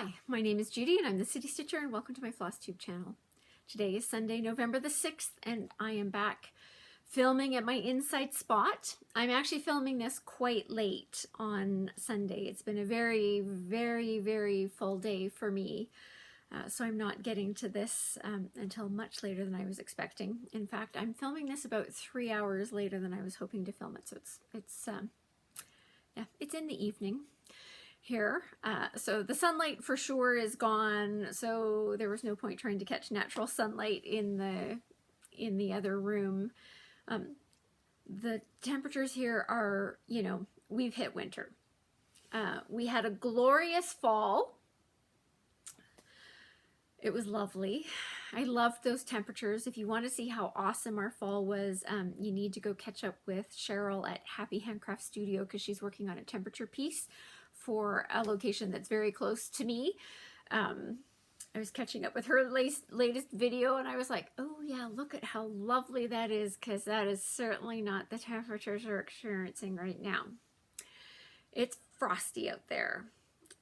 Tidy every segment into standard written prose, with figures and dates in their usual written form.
Hi, my name is Judy and I'm the City Stitcher and welcome to my Flosstube channel. Today is Sunday, November the 6th and I am back filming at my inside spot. I'm actually filming this quite late on Sunday. It's been a very full day for me. So I'm not getting to this until much later than I was expecting. In fact, I'm filming this about 3 hours later than I was hoping to film it. So it's in the evening here. So the sunlight for sure is gone. So there was no point trying to catch natural sunlight in the other room. The temperatures here are, you know, we've hit winter. We had a glorious fall. It was lovely. I loved those temperatures. If you want to see how awesome our fall was, you need to go catch up with Cheryl at Happy Handcraft Studio because she's working on a temperature piece for a location that's very close to me. I was catching up with her latest video and I was like, oh yeah, look at how lovely that is, because that is certainly not the temperatures we're experiencing right now. It's frosty out there.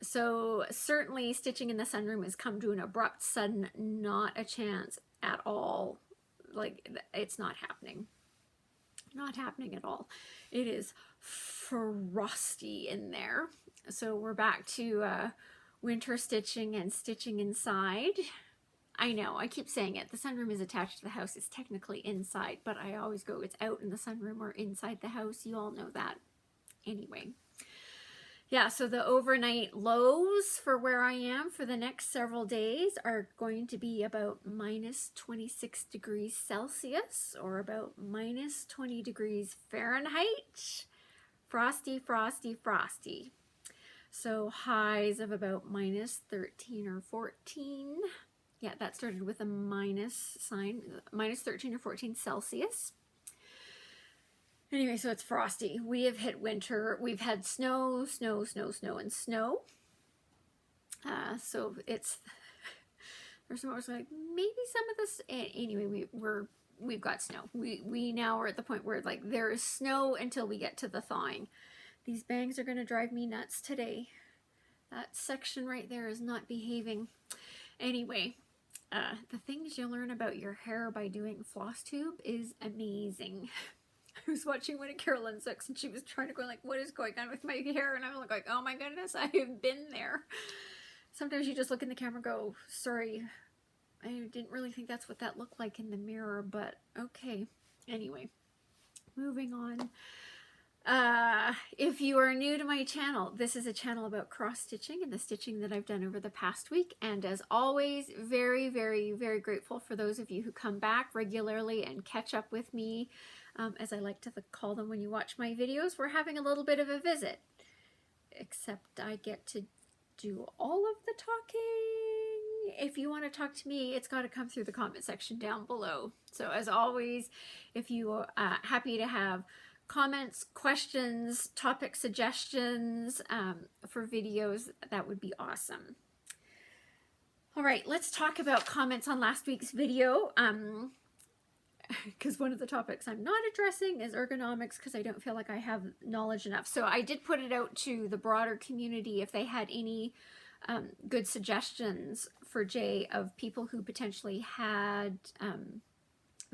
So certainly stitching in the sunroom has come to an abrupt sudden, not a chance at all. Like, it's not happening. Not happening at all. It is frosty in there. So we're back to winter stitching and stitching inside. I know, I keep saying it. The sunroom is attached to the house. It's technically inside, but I always go, it's out in the sunroom or inside the house. You all know that. Anyway. Yeah, so the overnight lows for where I am for the next several days are going to be about minus 26 degrees Celsius or about minus 20 degrees Fahrenheit. Frosty, frosty, frosty. So highs of about minus 13 or 14. Yeah, that started with a minus sign, minus 13 or 14 Celsius. Anyway, so it's frosty. We have hit winter. We've had snow, snow, snow, snow, and snow. So it's, there's some like maybe some of this. Anyway, we've got snow. We now are at the point where like there is snow until we get to the thawing. These bangs are going to drive me nuts today. That section right there is not behaving. Anyway, the things you learn about your hair by doing Flosstube is amazing. I was watching one of Carolyn's books and she was trying to go like, what is going on with my hair? And I'm like, oh my goodness, I have been there. Sometimes you just look in the camera and go, sorry, I didn't really think that's what that looked like in the mirror, but okay. Anyway, moving on. If you are new to my channel, this is a channel about cross stitching and the stitching that I've done over the past week. And as always, very grateful for those of you who come back regularly and catch up with me. As I like to call them when you watch my videos, we're having a little bit of a visit. Except I get to do all of the talking. If you want to talk to me, it's got to come through the comment section down below. So as always, if you are happy to have comments, questions, topic suggestions for videos, that would be awesome. All right, let's talk about comments on last week's video. Because one of the topics I'm not addressing is ergonomics because I don't feel like I have knowledge enough. So I did put it out to the broader community if they had any good suggestions for Jay of people who potentially had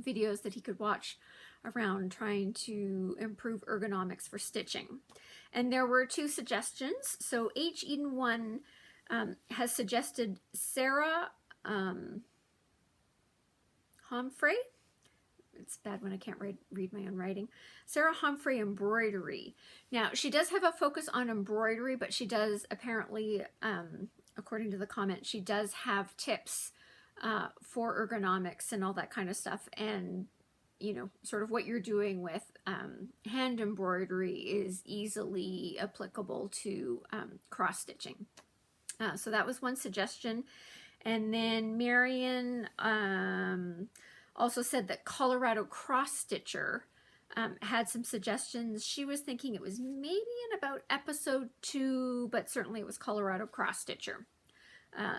videos that he could watch around trying to improve ergonomics for stitching. And there were 2 suggestions. So H. Eden 1 has suggested Sarah Humphrey. It's bad when I can't read my own writing. Sarah Humphrey Embroidery. Now, she does have a focus on embroidery, but she does apparently, according to the comment, she does have tips for ergonomics and all that kind of stuff. And, you know, sort of what you're doing with hand embroidery is easily applicable to cross-stitching. So that was one suggestion. And then Marion also said that Colorado Cross Stitcher had some suggestions. She was thinking it was maybe in about episode 2, but certainly it was Colorado Cross Stitcher.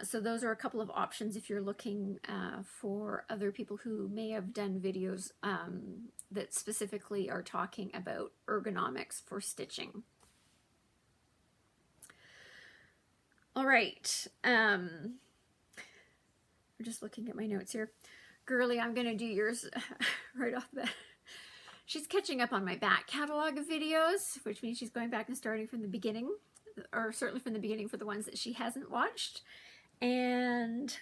So those are a couple of options if you're looking for other people who may have done videos that specifically are talking about ergonomics for stitching. All right. I'm just looking at my notes here. Girly, I'm going to do yours right off the bat. She's catching up on my back catalog of videos, which means she's going back and starting from the beginning, or certainly from the beginning for the ones that she hasn't watched. And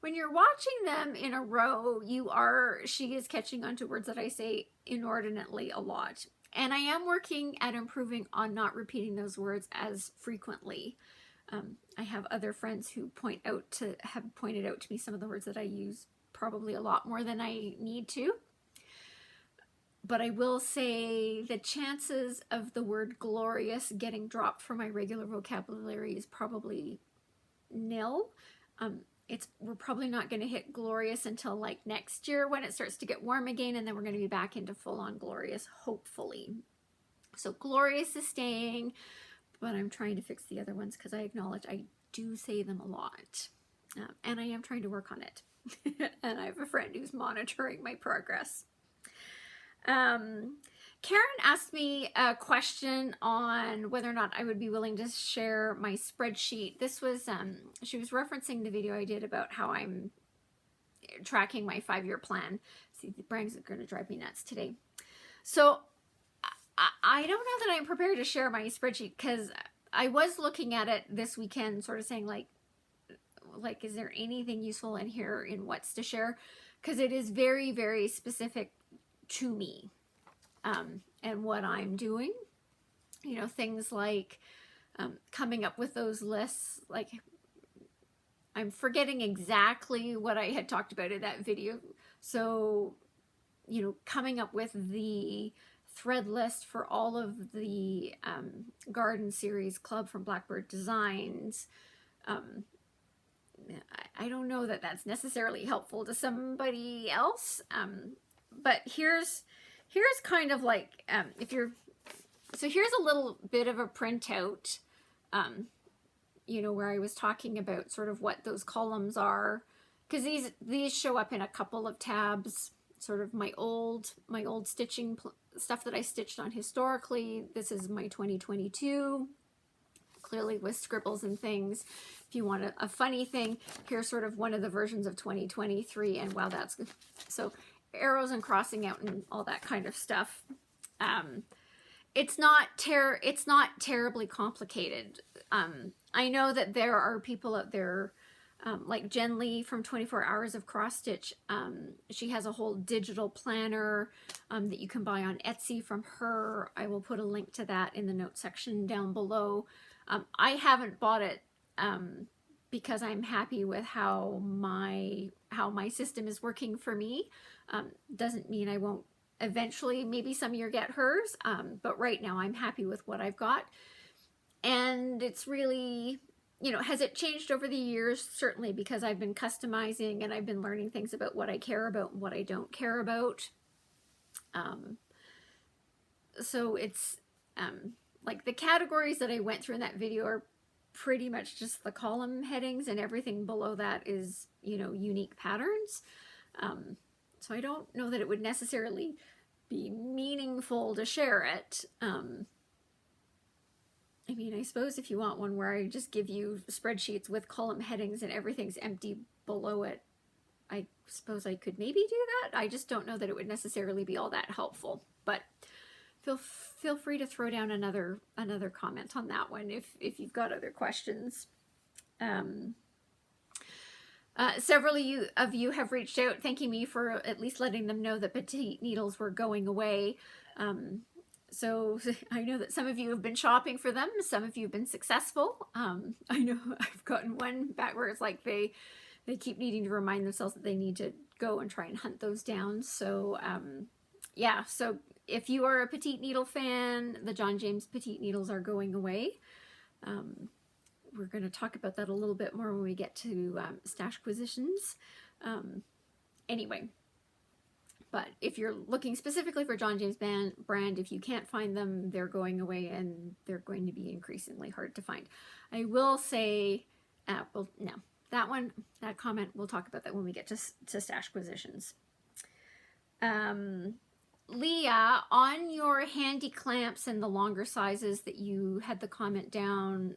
when you're watching them in a row, she is catching on to words that I say inordinately a lot. And I am working at improving on not repeating those words as frequently. I have other friends who have pointed out to me some of the words that I use probably a lot more than I need to. But I will say the chances of the word glorious getting dropped from my regular vocabulary is probably nil. We're probably not going to hit glorious until like next year when it starts to get warm again, and then we're going to be back into full-on glorious, hopefully. So glorious is staying, but I'm trying to fix the other ones because I acknowledge I do say them a lot, and I am trying to work on it. And I have a friend who's monitoring my progress. Karen asked me a question on whether or not I would be willing to share my spreadsheet. This was, she was referencing the video I did about how I'm tracking my 5-year plan. See, the brains are going to drive me nuts today. So I don't know that I'm prepared to share my spreadsheet because I was looking at it this weekend, sort of saying like, is there anything useful in here in what's to share? Because it is very, very specific to me. And what I'm doing, you know, things like coming up with those lists. Like, I'm forgetting exactly what I had talked about in that video. So, you know, coming up with the thread list for all of the Garden Series Club from Blackbird Designs. I don't know that that's necessarily helpful to somebody else, but here's kind of like, so here's a little bit of a printout, you know, where I was talking about sort of what those columns are, because these show up in a couple of tabs, sort of my old stitching stuff that I stitched on historically. This is my 2022, clearly with scribbles and things. If you want a funny thing, here's sort of one of the versions of 2023, and wow, that's good. So arrows and crossing out and all that kind of stuff. It's not terribly complicated. I know that there are people out there, like Jen Lee from 24 Hours of Cross Stitch. She has a whole digital planner that you can buy on Etsy from her. I will put a link to that in the notes section down below. I haven't bought it because I'm happy with how my system is working for me. Doesn't mean I won't eventually, maybe some year, get hers, but right now I'm happy with what I've got. And it's really, you know, has it changed over the years? Certainly, because I've been customizing and I've been learning things about what I care about and what I don't care about. So it's like the categories that I went through in that video are pretty much just the column headings, and everything below that is, you know, unique patterns. So I don't know that it would necessarily be meaningful to share it. I mean, I suppose if you want one where I just give you spreadsheets with column headings and everything's empty below it, I suppose I could maybe do that. I just don't know that it would necessarily be all that helpful. But feel free to throw down another comment on that one if you've got other questions. Several of you have reached out thanking me for at least letting them know that petite needles were going away. So I know that some of you have been shopping for them. Some of you have been successful. I know I've gotten one back where it's like they keep needing to remind themselves that they need to go and try and hunt those down. So yeah, so if you are a petite needle fan, the John James petite needles are going away. We're going to talk about that a little bit more when we get to Stashquisitions. Anyway, but if you're looking specifically for John James brand, if you can't find them, they're going away and they're going to be increasingly hard to find. I will say, well, no, that comment, we'll talk about that when we get to Stashquisitions. Leah, on your handy clamps and the longer sizes that you had the comment down,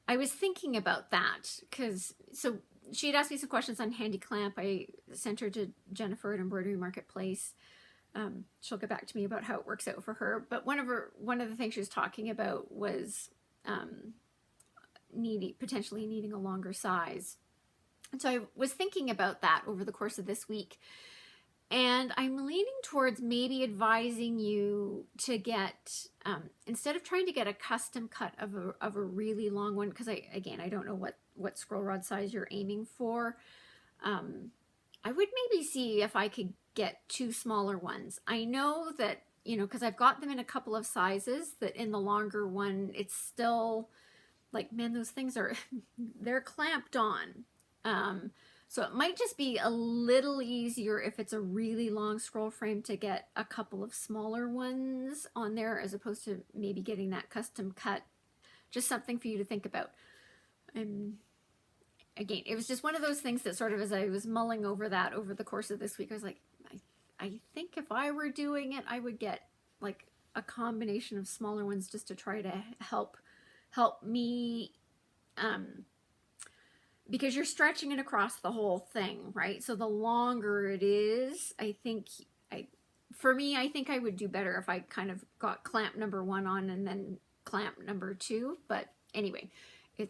I was thinking about that because, so she had asked me some questions on handy clamp. I sent her to Jennifer at Embroidery Marketplace. She'll get back to me about how it works out for her. But one of the things she was talking about was potentially needing a longer size. And so I was thinking about that over the course of this week. And I'm leaning towards maybe advising you to get, instead of trying to get a custom cut of a really long one, because I don't know what scroll rod size you're aiming for. I would maybe see if I could get 2 smaller ones. I know that, you know, because I've got them in a couple of sizes, that in the longer one, it's still like, man, those things are, they're clamped on. So it might just be a little easier if it's a really long scroll frame to get a couple of smaller ones on there as opposed to maybe getting that custom cut. Just something for you to think about. Again, it was just one of those things that sort of, as I was mulling over that over the course of this week, I was like, I think if I were doing it, I would get like a combination of smaller ones just to try to help me, because you're stretching it across the whole thing, right? So the longer it is, I think I think I would do better if I kind of got clamp number 1 on and then clamp number 2. But anyway, you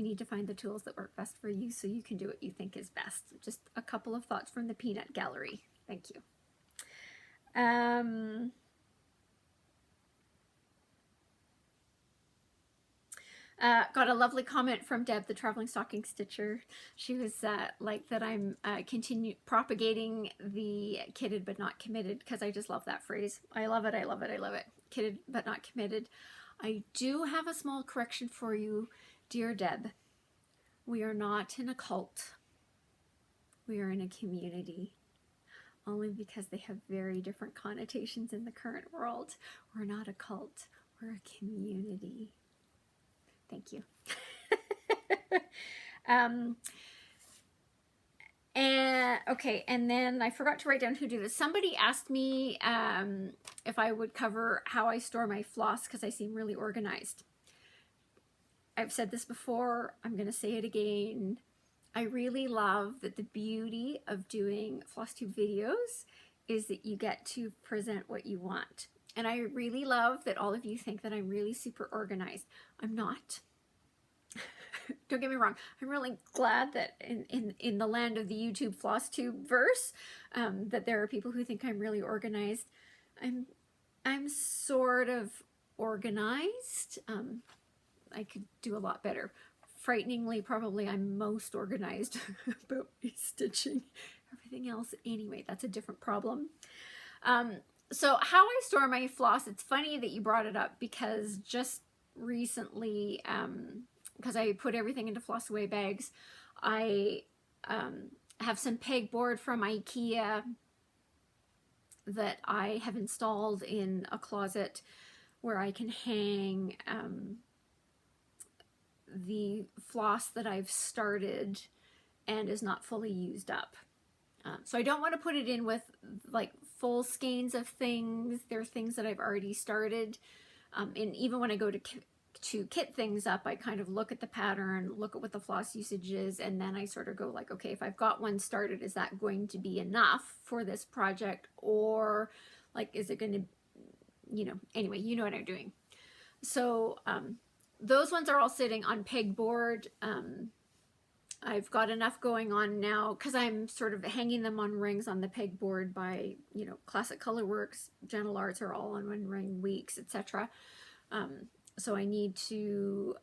need to find the tools that work best for you so you can do what you think is best. Just a couple of thoughts from the peanut gallery. Thank you. Got a lovely comment from Deb, the traveling stocking stitcher. She was like that I'm continue propagating the kitted but not committed, because I just love that phrase. I love it, I love it, I love it. Kitted but not committed. I do have a small correction for you, dear Deb. We are not in a cult. We are in a community. Only because they have very different connotations in the current world. We're not a cult. We're a community. Thank you. Okay, and then I forgot to write down who did this. Somebody asked me if I would cover how I store my floss because I seem really organized. I've said this before, I'm going to say it again. I really love that the beauty of doing Flosstube videos is that you get to present what you want. And I really love that all of you think that I'm really super organized. I'm not. Don't get me wrong. I'm really glad that in the land of the YouTube Flosstube verse, that there are people who think I'm really organized. I'm sort of organized. I could do a lot better. Frighteningly, probably I'm most organized about my stitching. Everything else, anyway, that's a different problem. So how I store my floss, it's funny that you brought it up because just recently, because I put everything into floss away bags, I have some pegboard from IKEA that I have installed in a closet where I can hang the floss that I've started and is not fully used up. So I don't want to put it in with like full skeins of things. They're things that I've already started. And even when I go to kit things up, I kind of look at the pattern, look at what the floss usage is, and then I sort of go like, okay, if I've got one started, is that going to be enough for this project? Or like, is it going to, you know, anyway, you know what I'm doing. So those ones are all sitting on pegboard. I've got enough going on now because I'm sort of hanging them on rings on the pegboard by, you know, Classic Colorworks, Gentle Arts are all on one ring, Weeks, etc. So I need to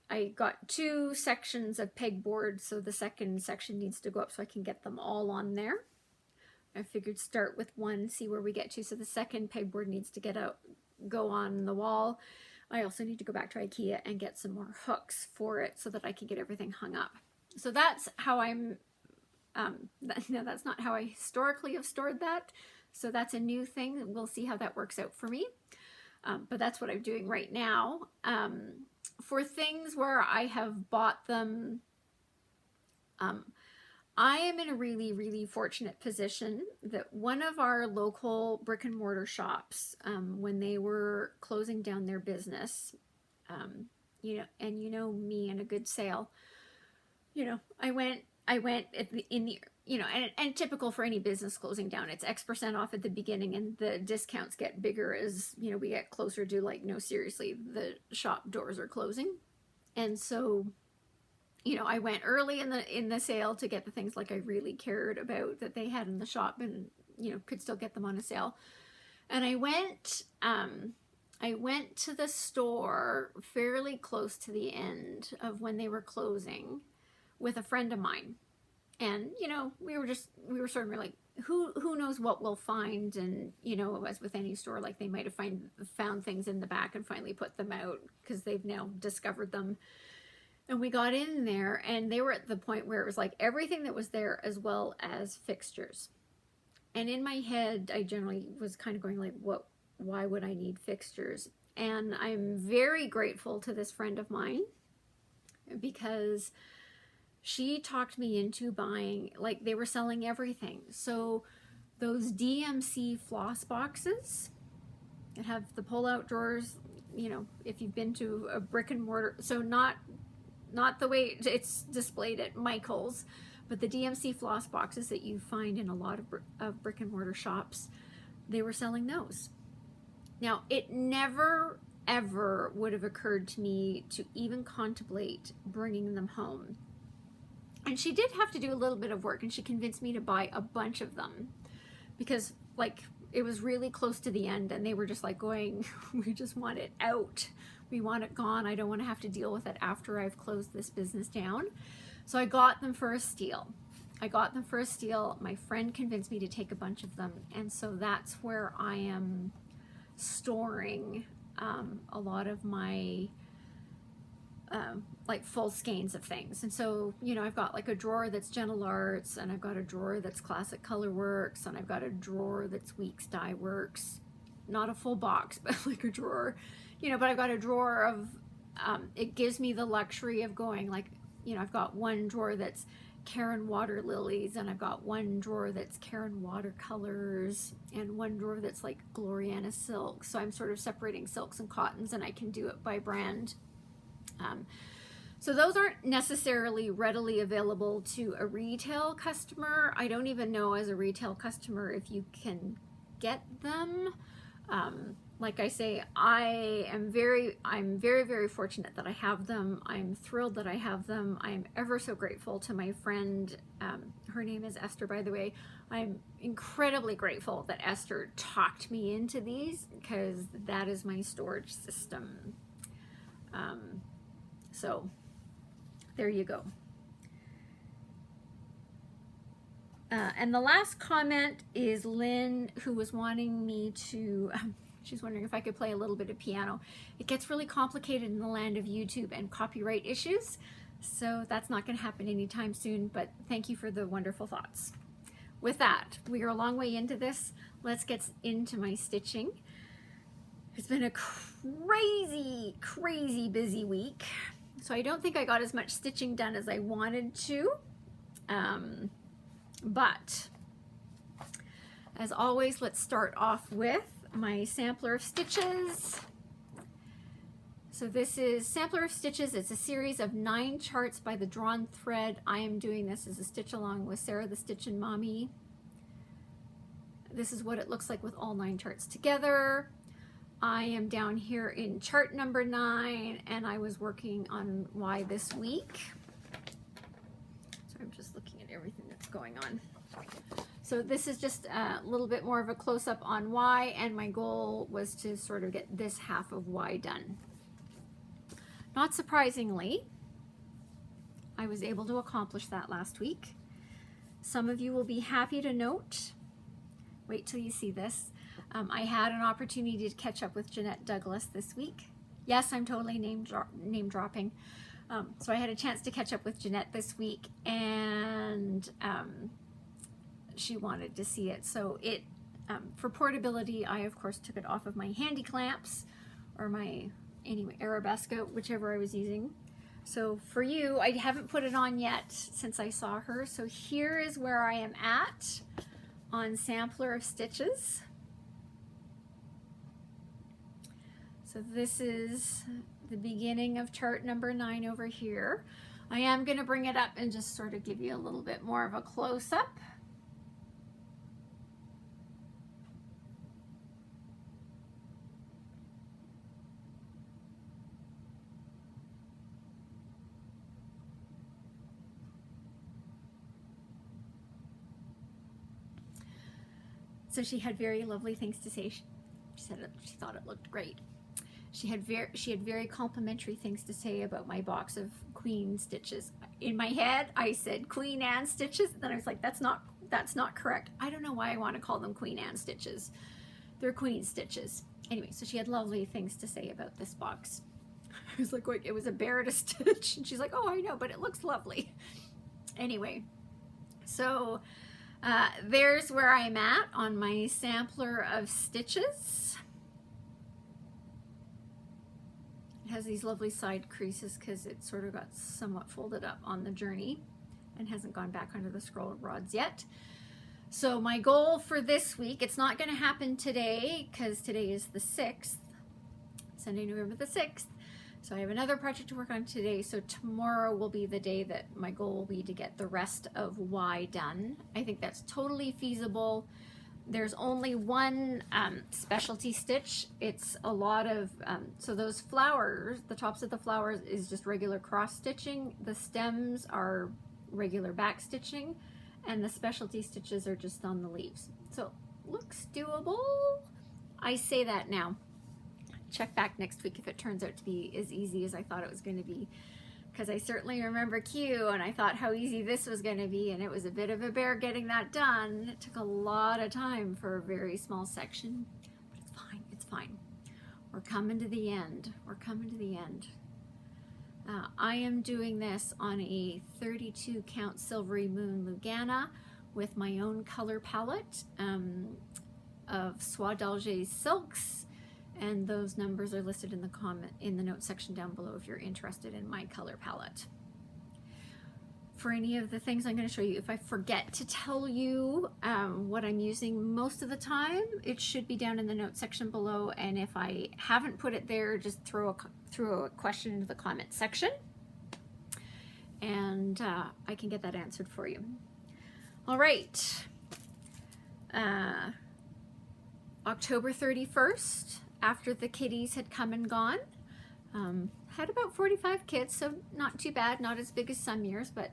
I got 2 sections of pegboard, so the second section needs to go up so I can get them all on there. I figured start with 1, see where we get to. So the second pegboard needs to go on the wall. I also need to go back to IKEA and get some more hooks for it so that I can get everything hung up. So that's how I'm, no, that's not how I historically have stored that. So that's a new thing. We'll see how that works out for me. But that's what I'm doing right now. For things where I have bought them, I am in a really, really fortunate position that one of our local brick and mortar shops, when they were closing down their business, you know, and you know me and a good sale, you know, I went in the, you know, and typical for any business closing down, it's X% off at the beginning and the discounts get bigger as, you know, we get closer to like, no, seriously, the shop doors are closing. And so, you know, I went early in the sale to get the things like I really cared about that they had in the shop and, you know, could still get them on a sale. And I went to the store fairly close to the end of when they were closing with a friend of mine. And, you know, we were sort of like, who knows what we'll find. And, you know, as with any store, like they might have found things in the back and finally put them out because they've now discovered them. And we got in there and they were at the point where it was like everything that was there as well as fixtures. And in my head, I generally was kind of going like, why would I need fixtures? And I'm very grateful to this friend of mine because she talked me into buying, like they were selling everything. So those DMC floss boxes that have the pull-out drawers, you know, if you've been to a brick and mortar, so not the way it's displayed at Michael's, but the DMC floss boxes that you find in a lot of brick and mortar shops, they were selling those. Now, it never, ever would have occurred to me to even contemplate bringing them home. And she did have to do a little bit of work, and she convinced me to buy a bunch of them because, like, it was really close to the end, and they were just like going, we just want it out. We want it gone. I don't want to have to deal with it after I've closed this business down. So I got them for a steal. My friend convinced me to take a bunch of them. And so that's where I am storing a lot of my like full skeins of things. And so, you know, I've got like a drawer that's Gentle Arts, and I've got a drawer that's Classic Color Works, and I've got a drawer that's Weeks Dye Works. Not a full box, but like a drawer, you know, but I've got a drawer of, it gives me the luxury of going like, you know, I've got one drawer that's Caron Waterlilies, and I've got one drawer that's Caron Watercolors, and one drawer that's like Gloriana Silk. So I'm sort of separating silks and cottons, and I can do it by brand. So those aren't necessarily readily available to a retail customer. I don't even know as a retail customer if you can get them. Like I say, I'm very, very fortunate that I have them. I'm thrilled that I have them. I'm ever so grateful to my friend. Her name is Esther, by the way. I'm incredibly grateful that Esther talked me into these because that is my storage system. So there you go. And the last comment is Lynn, who was wanting me to, she's wondering if I could play a little bit of piano. It gets really complicated in the land of YouTube and copyright issues, so that's not going to happen anytime soon, but thank you for the wonderful thoughts. With that, we are a long way into this. Let's get into my stitching. It's been a crazy, crazy busy week, so I don't think I got as much stitching done as I wanted to. But as always, let's start off with my sampler of stitches. So this is Sampler of Stitches. It's a series of 9 charts by the Drawn Thread. I am doing this as a stitch along with Sarah the Stitchin' Mommy. This is what it looks like with all 9 charts together. I am down here in chart number 9, and I was working on Y this week. So I'm just looking at everything that's going on. So this is just a little bit more of a close-up on Y, and my goal was to sort of get this half of Y done. Not surprisingly, I was able to accomplish that last week. Some of you will be happy to note, wait till you see this, I had an opportunity to catch up with Jeanette Douglas this week. Yes, I'm totally name dropping. So I had a chance to catch up with Jeanette this week, and she wanted to see it. So it, for portability, I of course took it off of my handy clamps, or my, anyway, Arabesque, whichever I was using. So for you, I haven't put it on yet since I saw her. So here is where I am at on Sampler of Stitches. So this is the beginning of chart number 9 over here. I am going to bring it up and just sort of give you a little bit more of a close-up. So she had very lovely things to say. She said she thought it looked great. She had very complimentary things to say about my box of Queen stitches. In my head, I said Queen Anne stitches. Then I was like, that's not correct. I don't know why I want to call them Queen Anne stitches. They're Queen stitches. Anyway, so she had lovely things to say about this box. I was like, it was a bear to stitch. And she's like, oh, I know, but it looks lovely. Anyway, so there's where I'm at on my sampler of stitches. It has these lovely side creases because it sort of got somewhat folded up on the journey and hasn't gone back under the scroll rods yet. So my goal for this week, it's not going to happen today because today is the 6th, Sunday, November the 6th. So I have another project to work on today. So tomorrow will be the day that my goal will be to get the rest of Y done. I think that's totally feasible. There's only one specialty stitch. It's a lot of, so those flowers, the tops of the flowers is just regular cross stitching. The stems are regular back stitching, and the specialty stitches are just on the leaves. So looks doable. I say that now. Check back next week if it turns out to be as easy as I thought it was going to be, because I certainly remember Q and I thought how easy this was going to be, and it was a bit of a bear getting that done. It took a lot of time for a very small section, but it's fine, it's fine. We're coming to the end. We're coming to the end. I am doing this on a 32 count Silvery Moon Lugana with my own color palette of Soie d'Alger silks. And those numbers are listed in the notes section down below if you're interested in my color palette. For any of the things I'm going to show you, if I forget to tell you what I'm using most of the time, it should be down in the notes section below. And if I haven't put it there, just throw a question into the comment section, and I can get that answered for you. All right, October 31st. After the kitties had come and gone, had about 45 kits, so not too bad, not as big as some years, but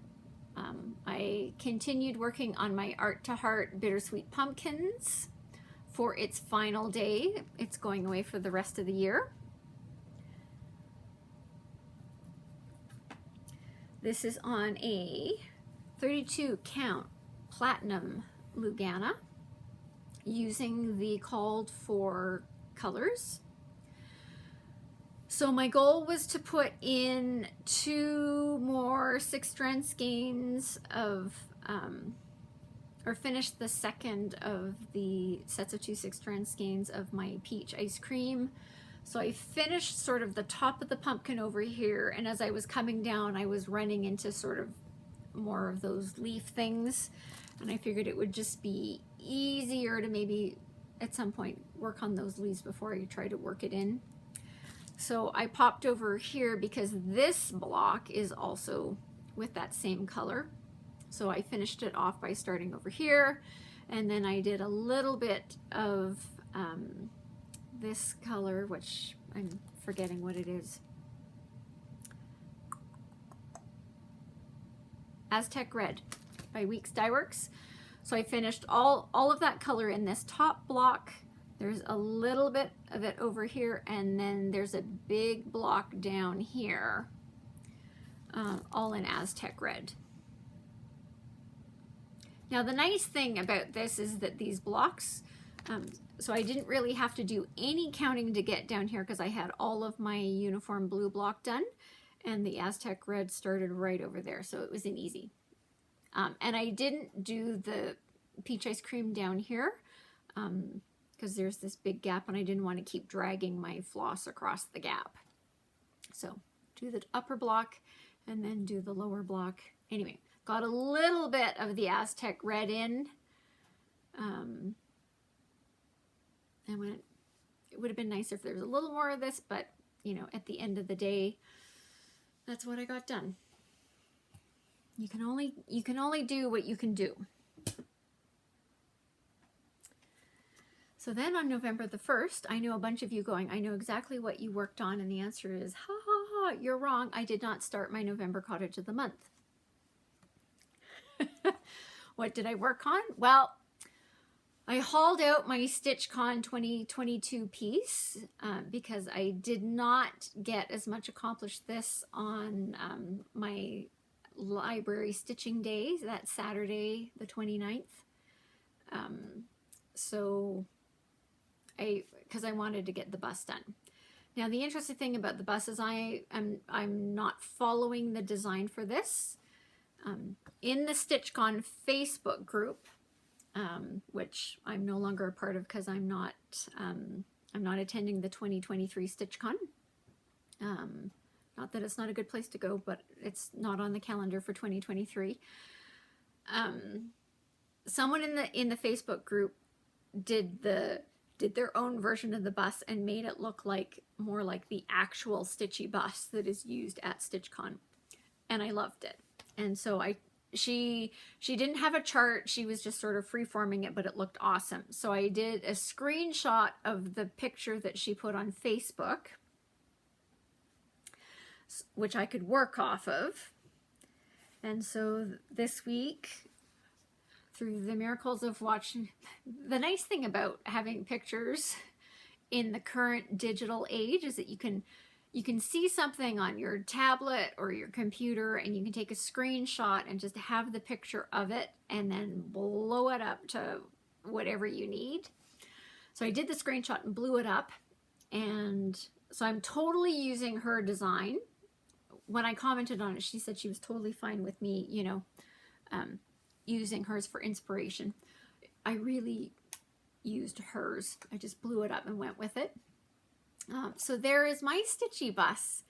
I continued working on my Art to Heart Bittersweet Pumpkins for its final day. It's going away for the rest of the year. This is on a 32 count Platinum Lugana using the called for colors. So my goal was to put in 2 more 6-strand skeins of, or finish the second of the sets of 2 6-strand skeins of my peach ice cream. So I finished sort of the top of the pumpkin over here, and as I was coming down, I was running into sort of more of those leaf things, and I figured it would just be easier to maybe at some point work on those leaves before you try to work it in. So I popped over here because this block is also with that same color. So I finished it off by starting over here, and then I did a little bit of this color, which I'm forgetting what it is. Aztec Red by Weeks Dye Works. So I finished all of that color in this top block. There's a little bit of it over here, and then there's a big block down here, all in Aztec Red. Now the nice thing about this is that these blocks, so I didn't really have to do any counting to get down here because I had all of my uniform blue block done, and the Aztec Red started right over there, so it was an easy. And I didn't do the peach ice cream down here because there's this big gap and I didn't want to keep dragging my floss across the gap. So do the upper block and then do the lower block. Anyway, got a little bit of the Aztec red in. I went, it would have been nicer if there was a little more of this, but you know, at the end of the day, that's what I got done. You can only do what you can do. So then on November the 1st, I know a bunch of you going, I know exactly what you worked on, and the answer is, ha ha ha, you're wrong. I did not start my November cottage of the month. What did I work on? Well, I hauled out my StitchCon 2022 piece because I did not get as much accomplished this on my library stitching day, that Saturday the 29th. Because I wanted to get the bust done. Now the interesting thing about the bust is I'm not following the design for this. In the StitchCon Facebook group, which I'm no longer a part of because I'm not attending the 2023 StitchCon. Not that it's not a good place to go, but it's not on the calendar for 2023. Someone in the Facebook group did their own version of the bust and made it look like more like the actual stitchy bust that is used at StitchCon, and I loved it. And so she didn't have a chart, she was just sort of free-forming it, but it looked awesome. So I did a screenshot of the picture that she put on Facebook, which I could work off of. And so this week, through the miracles of watching, the nice thing about having pictures in the current digital age is that you can see something on your tablet or your computer, and you can take a screenshot and just have the picture of it and then blow it up to whatever you need. So I did the screenshot and blew it up, and so I'm totally using her design. When I commented on it, she said she was totally fine with me, you know, using hers for inspiration. I really used hers. I just blew it up and went with it. So there is my stitchy bus,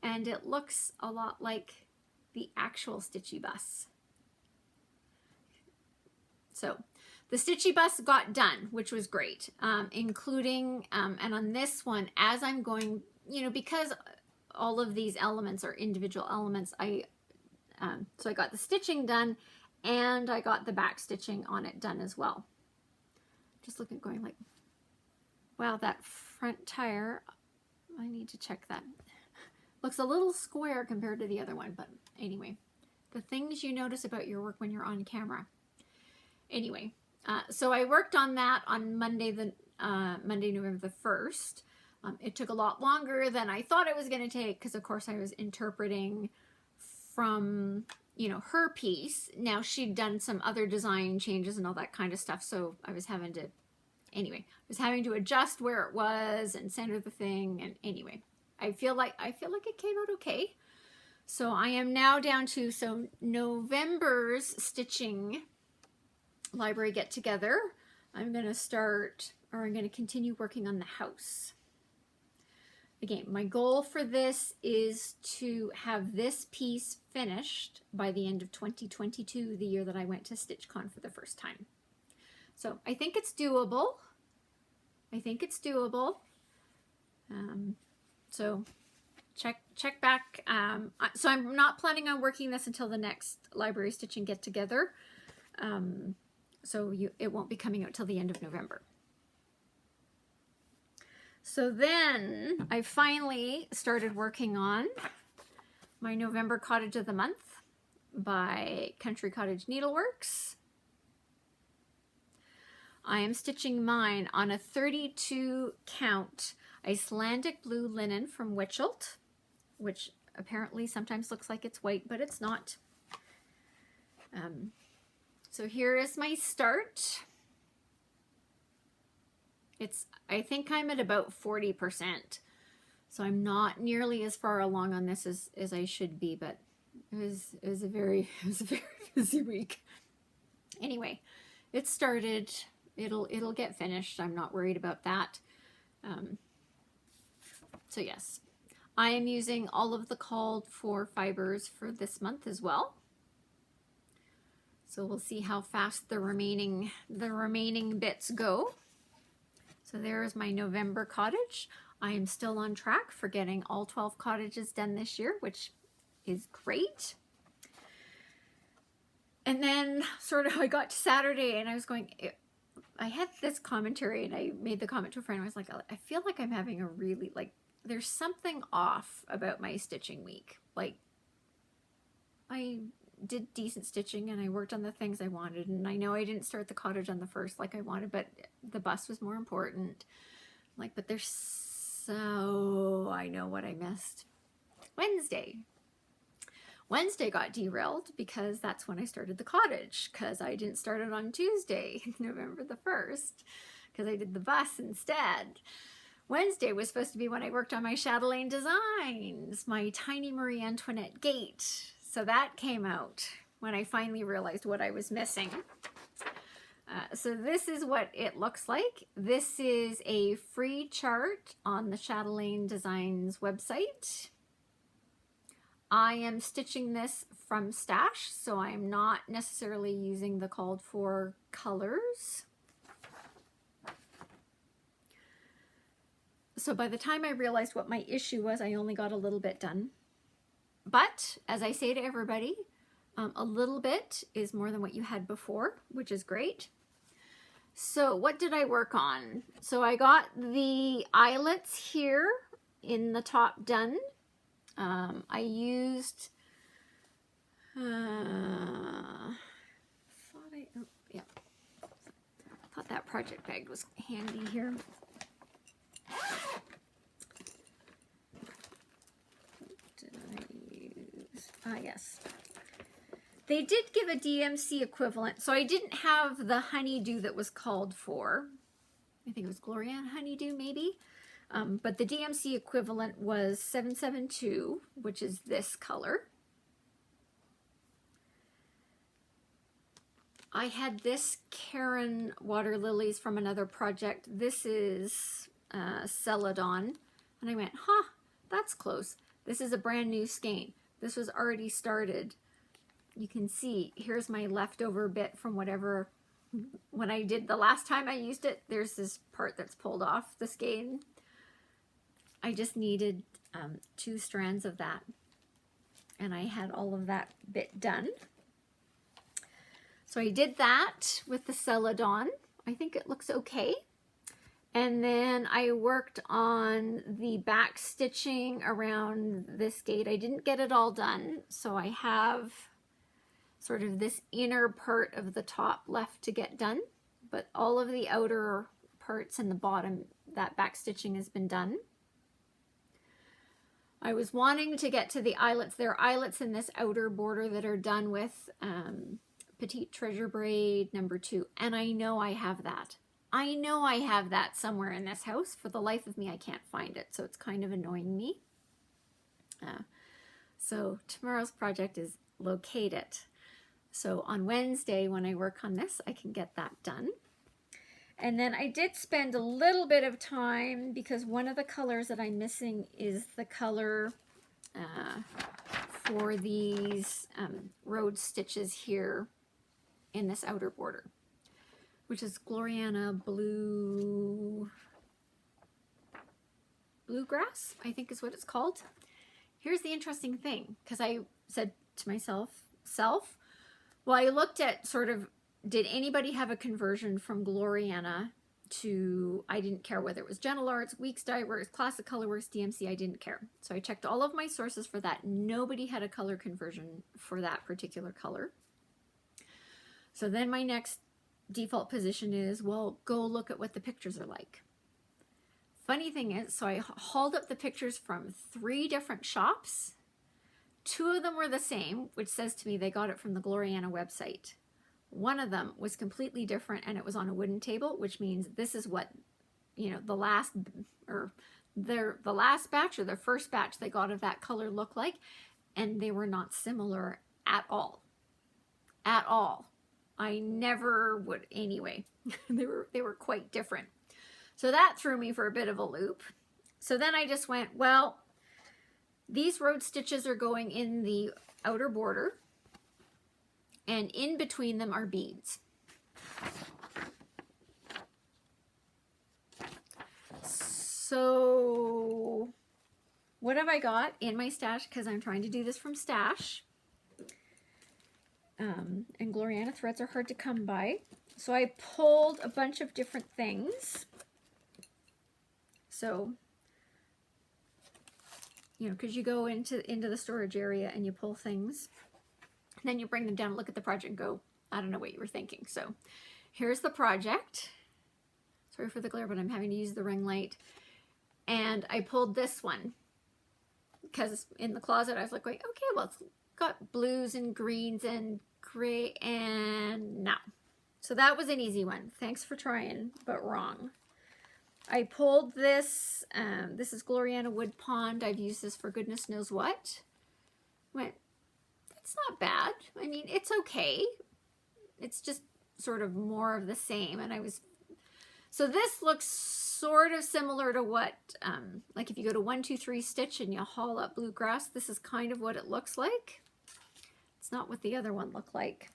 and it looks a lot like the actual stitchy bus. So the stitchy bus got done, which was great, including, and on this one, as I'm going, you know, because all of these elements are individual elements, so I got the stitching done, and I got the back stitching on it done as well. Just looking, going like, wow, that front tire, I need to check that. Looks a little square compared to the other one, but anyway, the things you notice about your work when you're on camera. Anyway, so I worked on that on Monday, November the 1st. It took a lot longer than I thought it was going to take because, of course, I was interpreting from, you know, her piece. Now, she'd done some other design changes and all that kind of stuff, so I was having to, anyway, I was having to adjust where it was and center the thing, and anyway, I feel like it came out okay. So I am now down to, so November's stitching library get together. I'm going to start, or I'm going to continue working on the house. Again, my goal for this is to have this piece finished by the end of 2022, the year that I went to StitchCon for the first time. So I think it's doable. So check back. So I'm not planning on working this until the next library stitching get together. So it won't be coming out till the end of November. So then I finally started working on my November Cottage of the Month by Country Cottage Needleworks. I am stitching mine on a 32 count Icelandic blue linen from Witchelt, which apparently sometimes looks like it's white, but it's not. So here is my start. I think I'm at about 40%. So I'm not nearly as far along on this as I should be, but it was a very busy week. Anyway, it started. It'll get finished. I'm not worried about that. So yes, I am using all of the called for fibers for this month as well. So we'll see how fast the remaining bits go. So there's my November cottage. I am still on track for getting all 12 cottages done this year, which is great. And then sort of I got to Saturday and I was going, I had this commentary and I made the comment to a friend. I was like, I feel like I'm having a really, like, there's something off about my stitching week. Like, I did decent stitching and I worked on the things I wanted. And I know I didn't start the cottage on the first like I wanted, but the bus was more important. Like, but there's so, I know what I missed. Wednesday got derailed because that's when I started the cottage, because I didn't start it on Tuesday, November the 1st, because I did the bus instead. Wednesday was supposed to be when I worked on my Chatelaine designs, my tiny Marie Antoinette gate. So that came out when I finally realized what I was missing. So this is what it looks like. This is a free chart on the Chatelaine Designs website. I am stitching this from stash, so I'm not necessarily using the called for colors. So by the time I realized what my issue was, I only got a little bit done. But as I say to everybody, a little bit is more than what you had before, which is great. So what did I work on? So I got the eyelets here in the top done. I used, thought that project bag was handy here. What did I use? Ah, yes. They did give a DMC equivalent, so I didn't have the honeydew that was called for. I think it was Gloriana honeydew, maybe. But the DMC equivalent was 772, which is this color. I had this Caron Waterlilies from another project. This is Celadon. And I went, huh, that's close. This is a brand new skein. This was already started. You can see, here's my leftover bit from whatever, when I did the last time I used it, there's this part that's pulled off the skein. I just needed 2 strands of that, and I had all of that bit done. So I did that with the Celadon. I think it looks okay. And then I worked on the back stitching around this gate. I didn't get it all done, so I have sort of this inner part of the top left to get done, but all of the outer parts and the bottom, that back stitching has been done. I was wanting to get to the eyelets. There are eyelets in this outer border that are done with Petite Treasure Braid number 2, and I know I have that. I know I have that somewhere in this house. For the life of me, I can't find it, so it's kind of annoying me. So tomorrow's project is locate it. So on Wednesday, when I work on this, I can get that done. And then I did spend a little bit of time because one of the colors that I'm missing is the color for these road stitches here in this outer border, which is Gloriana Bluegrass, I think is what it's called. Here's the interesting thing, because I said to myself, well, I looked at sort of, did anybody have a conversion from Gloriana to, I didn't care whether it was Gentle Arts, Weeks Dye Works, Classic Colorworks, DMC, I didn't care. So I checked all of my sources for that. Nobody had a color conversion for that particular color. So then my next default position is, well, go look at what the pictures are like. Funny thing is, so I hauled up the pictures from 3 different shops. 2 of them were the same, which says to me they got it from the Gloriana website. One of them was completely different, and it was on a wooden table, which means this is what, you know, the last batch or the first batch they got of that color looked like, and they were not similar at all. At all. I never would anyway. they were quite different. So that threw me for a bit of a loop. So then I just went, well, These road stitches are going in the outer border, and in between them are beads. So what have I got in my stash? Because I'm trying to do this from stash. And Gloriana threads are hard to come by. So I pulled a bunch of different things. So, you know, because you go into the storage area and you pull things. And then you bring them down, look at the project and go, I don't know what you were thinking. So here's the project. Sorry for the glare, but I'm having to use the ring light. And I pulled this one because in the closet I was like, okay, well, it's got blues and greens and gray and no. So that was an easy one. Thanks for trying, but wrong. I pulled this. This is Gloriana Wood Pond. I've used this for goodness knows what. Went, it's not bad. I mean, it's okay. It's just sort of more of the same. And so this looks sort of similar to what, like if you go to 1, 2, 3 stitch and you haul up bluegrass, this is kind of what it looks like. It's not what the other one looked like.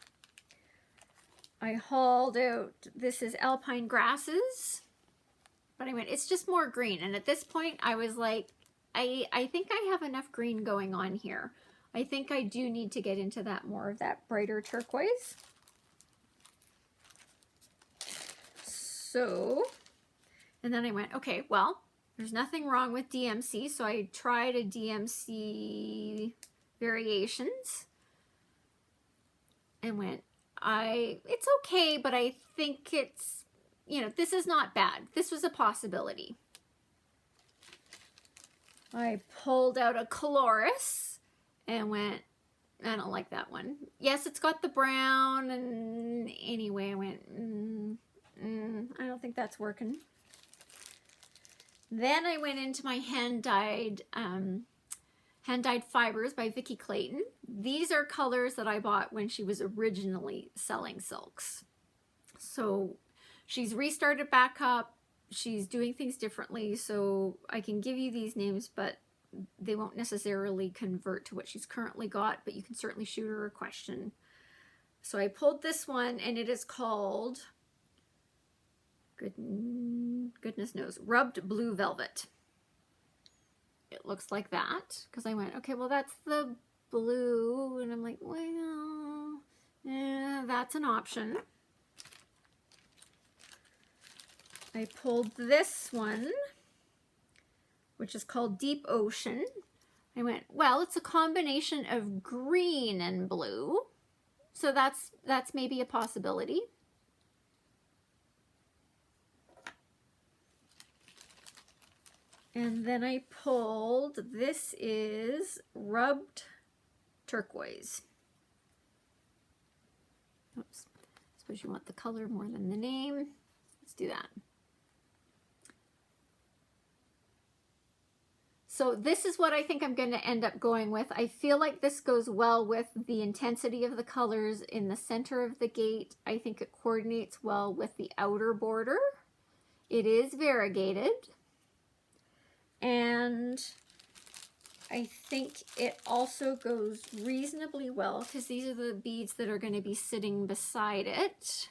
I hauled out, this is alpine grasses, but I mean, it's just more green. And at this point I was like, I think I have enough green going on here. I think I do need to get into that more of that brighter turquoise. So, and then I went, okay, well, there's nothing wrong with DMC. So I tried a DMC variations and went, it's okay, but I think it's, you know, this is not bad. This was a possibility. I pulled out a Coloris and went, I don't like that one. Yes, it's got the brown, and anyway, I went, I don't think that's working. Then I went into my hand-dyed fibers by Vicki Clayton. These are colors that I bought when she was originally selling silks. So she's restarted back up. She's doing things differently. So I can give you these names, but they won't necessarily convert to what she's currently got, but you can certainly shoot her a question. So I pulled this one, and it is called, goodness knows, Rubbed Blue Velvet. It looks like that, because I went, okay, well, that's the blue, and I'm like, well, yeah, that's an option. I pulled this one, which is called Deep Ocean. I went, well, it's a combination of green and blue, so that's maybe a possibility. And then I pulled, this is Rubbed Turquoise. Oops, I suppose you want the color more than the name. Let's do that. So this is what I think I'm going to end up going with. I feel like this goes well with the intensity of the colors in the center of the gate. I think it coordinates well with the outer border. It is variegated. And I think it also goes reasonably well because these are the beads that are going to be sitting beside it.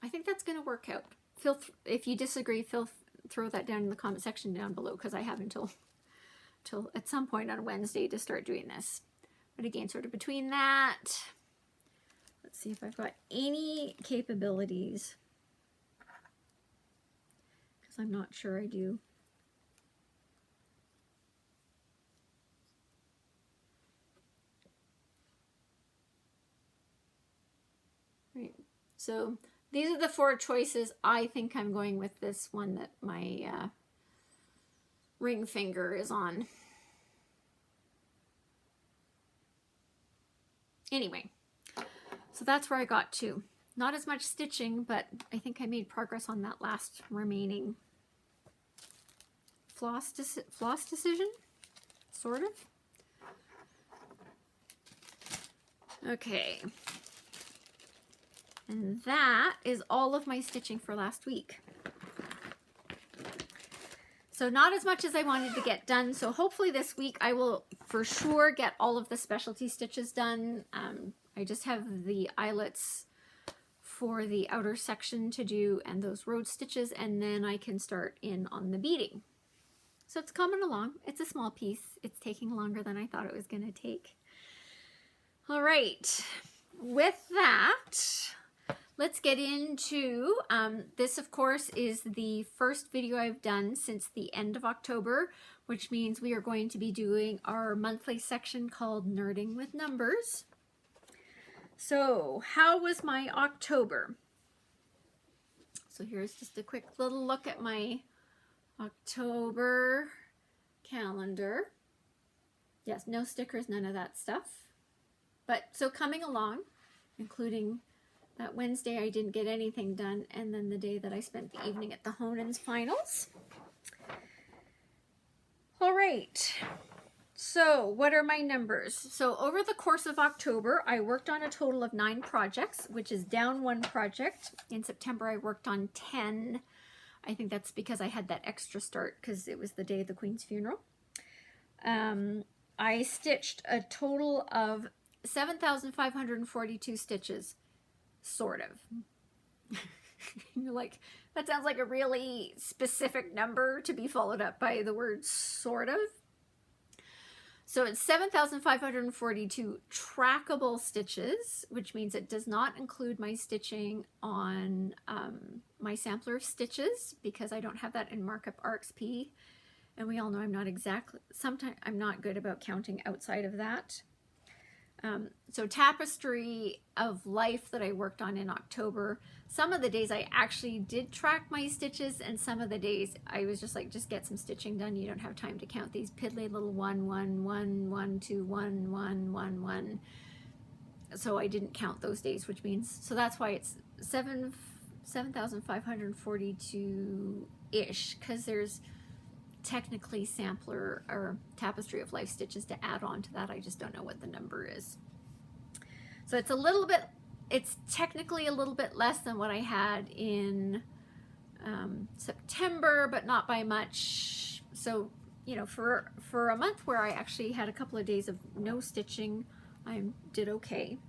I think that's going to work out. If you disagree, throw that down in the comment section down below, because I have until at some point on Wednesday to start doing this. But again, sort of between that, let's see if I've got any capabilities. I'm not sure I do. Right. So these are the 4 choices. I think I'm going with this one that my ring finger is on. Anyway, so that's where I got to. Not as much stitching, but I think I made progress on that last remaining floss decision, sort of. Okay. And that is all of my stitching for last week. So not as much as I wanted to get done. So hopefully this week I will for sure get all of the specialty stitches done. I just have the eyelets for the outer section to do and those road stitches, and then I can start in on the beading. So it's coming along. It's a small piece. It's taking longer than I thought it was going to take. All right, with that, let's get into, this of course is the first video I've done since the end of October, which means we are going to be doing our monthly section called Nerding with Numbers. So how was my October? So here's just a quick little look at my October calendar. Yes, no stickers, none of that stuff. But so coming along, including that Wednesday I didn't get anything done, and then the day that I spent the evening at the Honen's finals. All right. So what are my numbers? So over the course of October, I worked on a total of 9 projects, which is down 1 project. In September, I worked on 10. I think that's because I had that extra start because it was the day of the Queen's funeral. I stitched a total of 7,542 stitches, sort of. You're like, that sounds like a really specific number to be followed up by the word sort of. So it's 7,542 trackable stitches, which means it does not include my stitching on my sampler of stitches because I don't have that in Markup RXP. And we all know I'm not exactly, sometimes I'm not good about counting outside of that. So Tapestry of Life that I worked on in October, some of the days I actually did track my stitches, and some of the days I was just like, just get some stitching done. You don't have time to count these piddly little 1, 1, 1, 1, 2, 1, 1, 1, 1. So I didn't count those days, which means, so that's why it's 7,542-ish, because there's technically sampler or Tapestry of Life stitches to add on to that. I just don't know what the number is. So it's a little bit, it's technically a little bit less than what I had in September, but not by much. So, you know, for a month where I actually had a couple of days of no stitching, I did okay.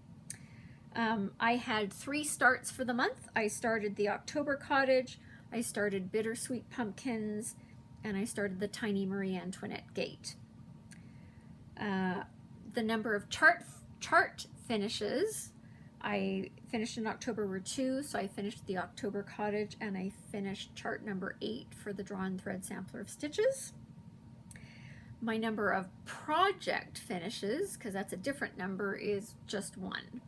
I had 3 starts for the month. I started the October Cottage, I started Bittersweet Pumpkins, and I started the Tiny Marie Antoinette Gate. The number of chart finishes, I finished in October were 2, so I finished the October Cottage, and I finished chart number 8 for the Drawn Thread Sampler of Stitches. My number of project finishes, because that's a different number, is just 1.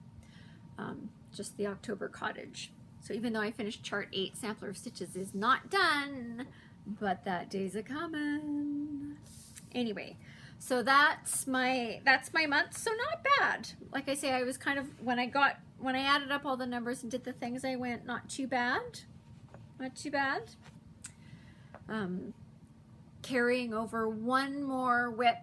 Just the October Cottage. So even though I finished chart 8, Sampler of Stitches is not done, but that day's a coming. Anyway, so that's my month. So not bad. Like I say, I was kind of, when I added up all the numbers and did the things, I went not too bad. Not too bad. Carrying over 1 more whip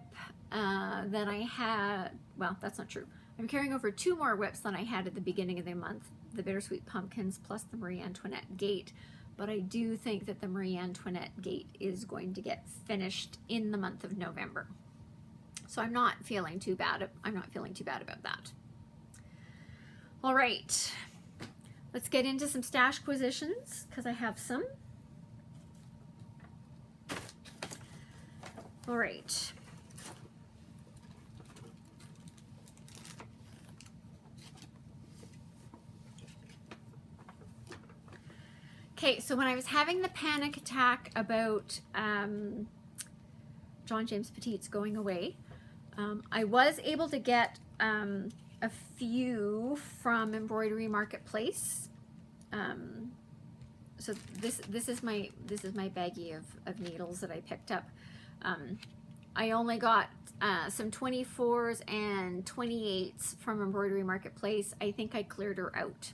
than I had. Well, that's not true. I'm carrying over 2 more whips than I had at the beginning of the month. The Bittersweet Pumpkins plus the Marie Antoinette Gate. But I do think that the Marie Antoinette Gate is going to get finished in the month of November. So I'm not feeling too bad. I'm not feeling too bad about that. All right, let's get into some stash acquisitions because I have some. All right. Okay, so when I was having the panic attack about John James Petit's going away, I was able to get a few from Embroidery Marketplace. So this is my baggie of needles that I picked up. I only got some 24s and 28s from Embroidery Marketplace. I think I cleared her out.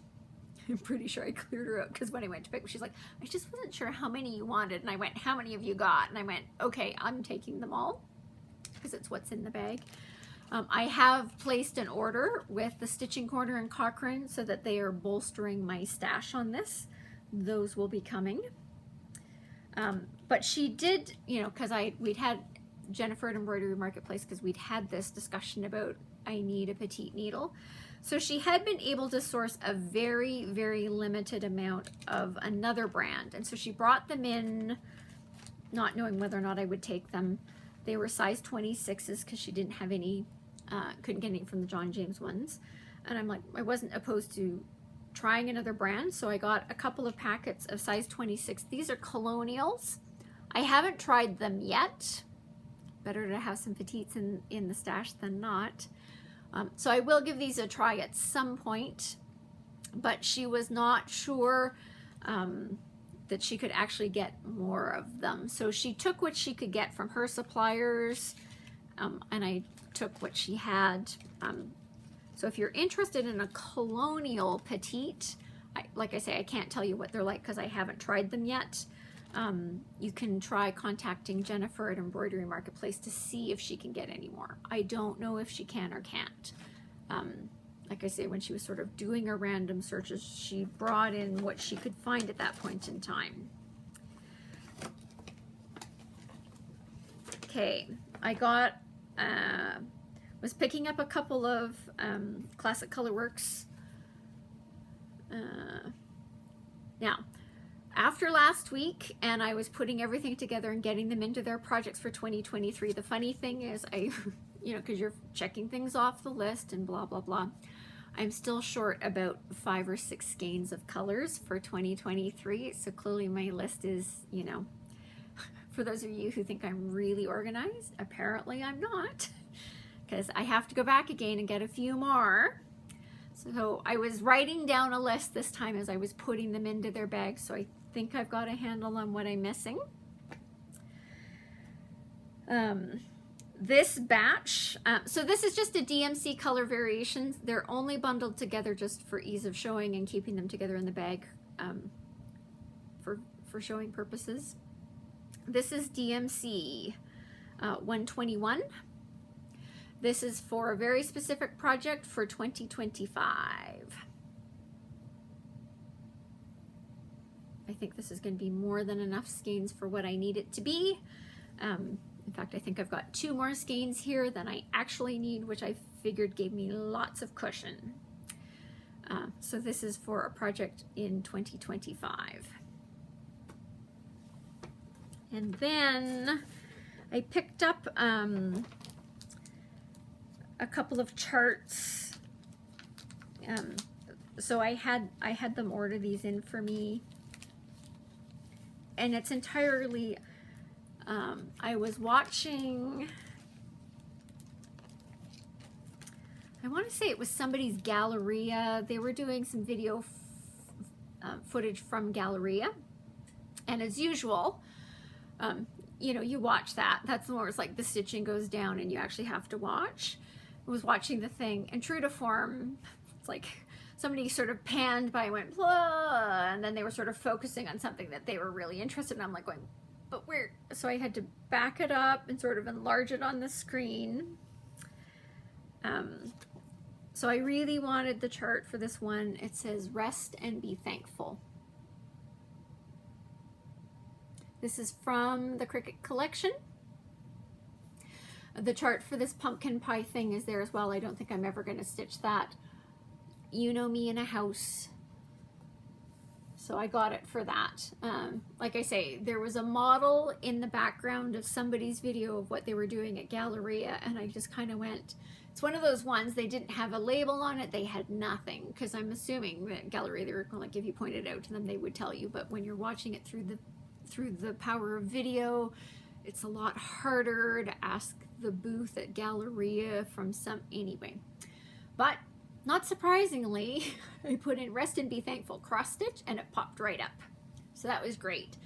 I'm pretty sure I cleared her out because when I went to pick, she's like, I just wasn't sure how many you wanted. And I went, how many have you got? And I went, okay, I'm taking them all because it's what's in the bag. I have placed an order with the Stitching Corner and Cochrane so that they are bolstering my stash on this. Those will be coming. But she did, you know, because we'd had Jennifer at Embroidery Marketplace, because we'd had this discussion about I need a petite needle. So she had been able to source a very, very limited amount of another brand. And so she brought them in, not knowing whether or not I would take them. They were size 26s because she didn't have any, couldn't get any from the John James ones. And I'm like, I wasn't opposed to trying another brand. So I got a couple of packets of size 26. These are colonials. I haven't tried them yet. Better to have some petites in the stash than not. So I will give these a try at some point, but she was not sure that she could actually get more of them. So she took what she could get from her suppliers, and I took what she had. So if you're interested in a colonial petite, like I say, I can't tell you what they're like because I haven't tried them yet. You can try contacting Jennifer at Embroidery Marketplace to see if she can get any more. I don't know if she can or can't. Like I say, when she was sort of doing her random searches, she brought in what she could find at that point in time. Okay, I got, was picking up a couple of Classic Colorworks. Now, after last week, and I was putting everything together and getting them into their projects for 2023, the funny thing is you know, because you're checking things off the list and blah, blah, blah, I'm still short about 5 or 6 skeins of colors for 2023. So clearly my list is, you know, for those of you who think I'm really organized, apparently I'm not, because I have to go back again and get a few more. So I was writing down a list this time as I was putting them into their bags, so I think I've got a handle on what I'm missing. This batch, so this is just a DMC color variations. They're only bundled together just for ease of showing and keeping them together in the bag for showing purposes. This is DMC 121. This is for a very specific project for 2025. I think this is going to be more than enough skeins for what I need it to be. In fact, I think I've got 2 more skeins here than I actually need, which I figured gave me lots of cushion. So this is for a project in 2025. And then I picked up a couple of charts. So I had them order these in for me, and it's entirely I was watching, I want to say it was somebody's Galleria. They were doing some video footage from Galleria, and as usual, you know, you watch that. That's the one where it's like the stitching goes down and you actually have to watch. I was watching the thing, and true to form, it's like somebody sort of panned by and went, blah, and then they were sort of focusing on something that they were really interested in. I'm like going, but where? So I had to back it up and sort of enlarge it on the screen. So I really wanted the chart for this one. It says, rest and be thankful. This is from the Cricut collection. The chart for this pumpkin pie thing is there as well. I don't think I'm ever going to stitch that. You know me in a house. So I got it for that. Like I say, there was a model in the background of somebody's video of what they were doing at Galleria, and I just kind of went, it's one of those ones, they didn't have a label on it, they had nothing, because I'm assuming that Galleria, they were like, if you pointed out to them, they would tell you, but when you're watching it through the power of video, it's a lot harder to ask the booth at Galleria from some, anyway. But not surprisingly, I put in rest and be thankful cross stitch, and it popped right up. So that was great.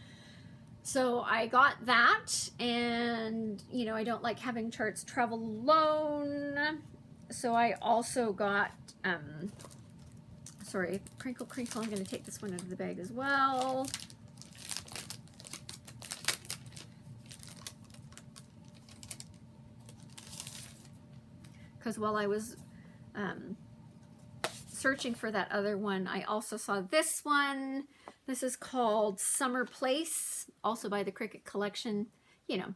So I got that, and you know, I don't like having charts travel alone. So I also got, sorry, crinkle, crinkle, I'm gonna take this one out of the bag as well. Because while I was searching for that other one, I also saw this one. This is called Summer Place, also by the Cricket Collection. You know,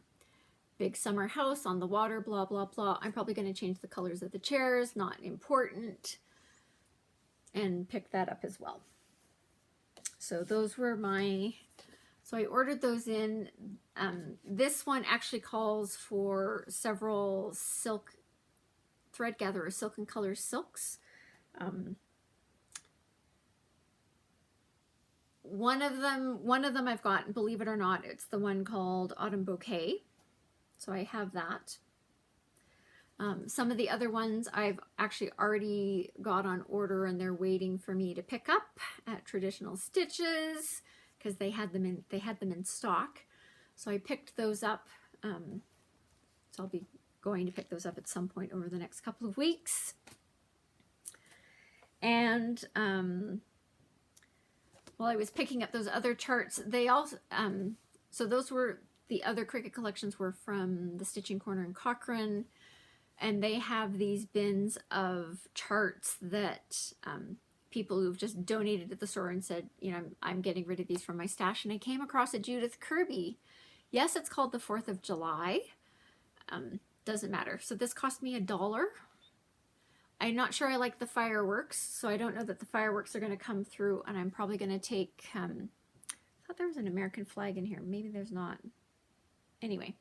big summer house on the water, blah, blah, blah. I'm probably going to change the colors of the chairs, not important. And pick that up as well. So those were my, so I ordered those in. This one actually calls for several silk thread gatherer silk and color silks. One of them I've got, believe it or not, it's the one called Autumn Bouquet. So I have that. Some of the other ones I've actually already got on order and they're waiting for me to pick up at Traditional Stitches because they had them in stock. So I picked those up. So I'll be going to pick those up at some point over the next couple of weeks. And while I was picking up those other charts, they also, so those were, the other Cricut collections were from the Stitching Corner in Cochrane, and they have these bins of charts that people who've just donated to the store and said, you know, I'm getting rid of these from my stash. And I came across a Judith Kirby. Yes, it's called the 4th of July. Doesn't matter. So this cost me $1. I'm not sure I like the fireworks, so I don't know that the fireworks are going to come through, and I'm probably going to take, I thought there was an American flag in here. Maybe there's not. Anyway,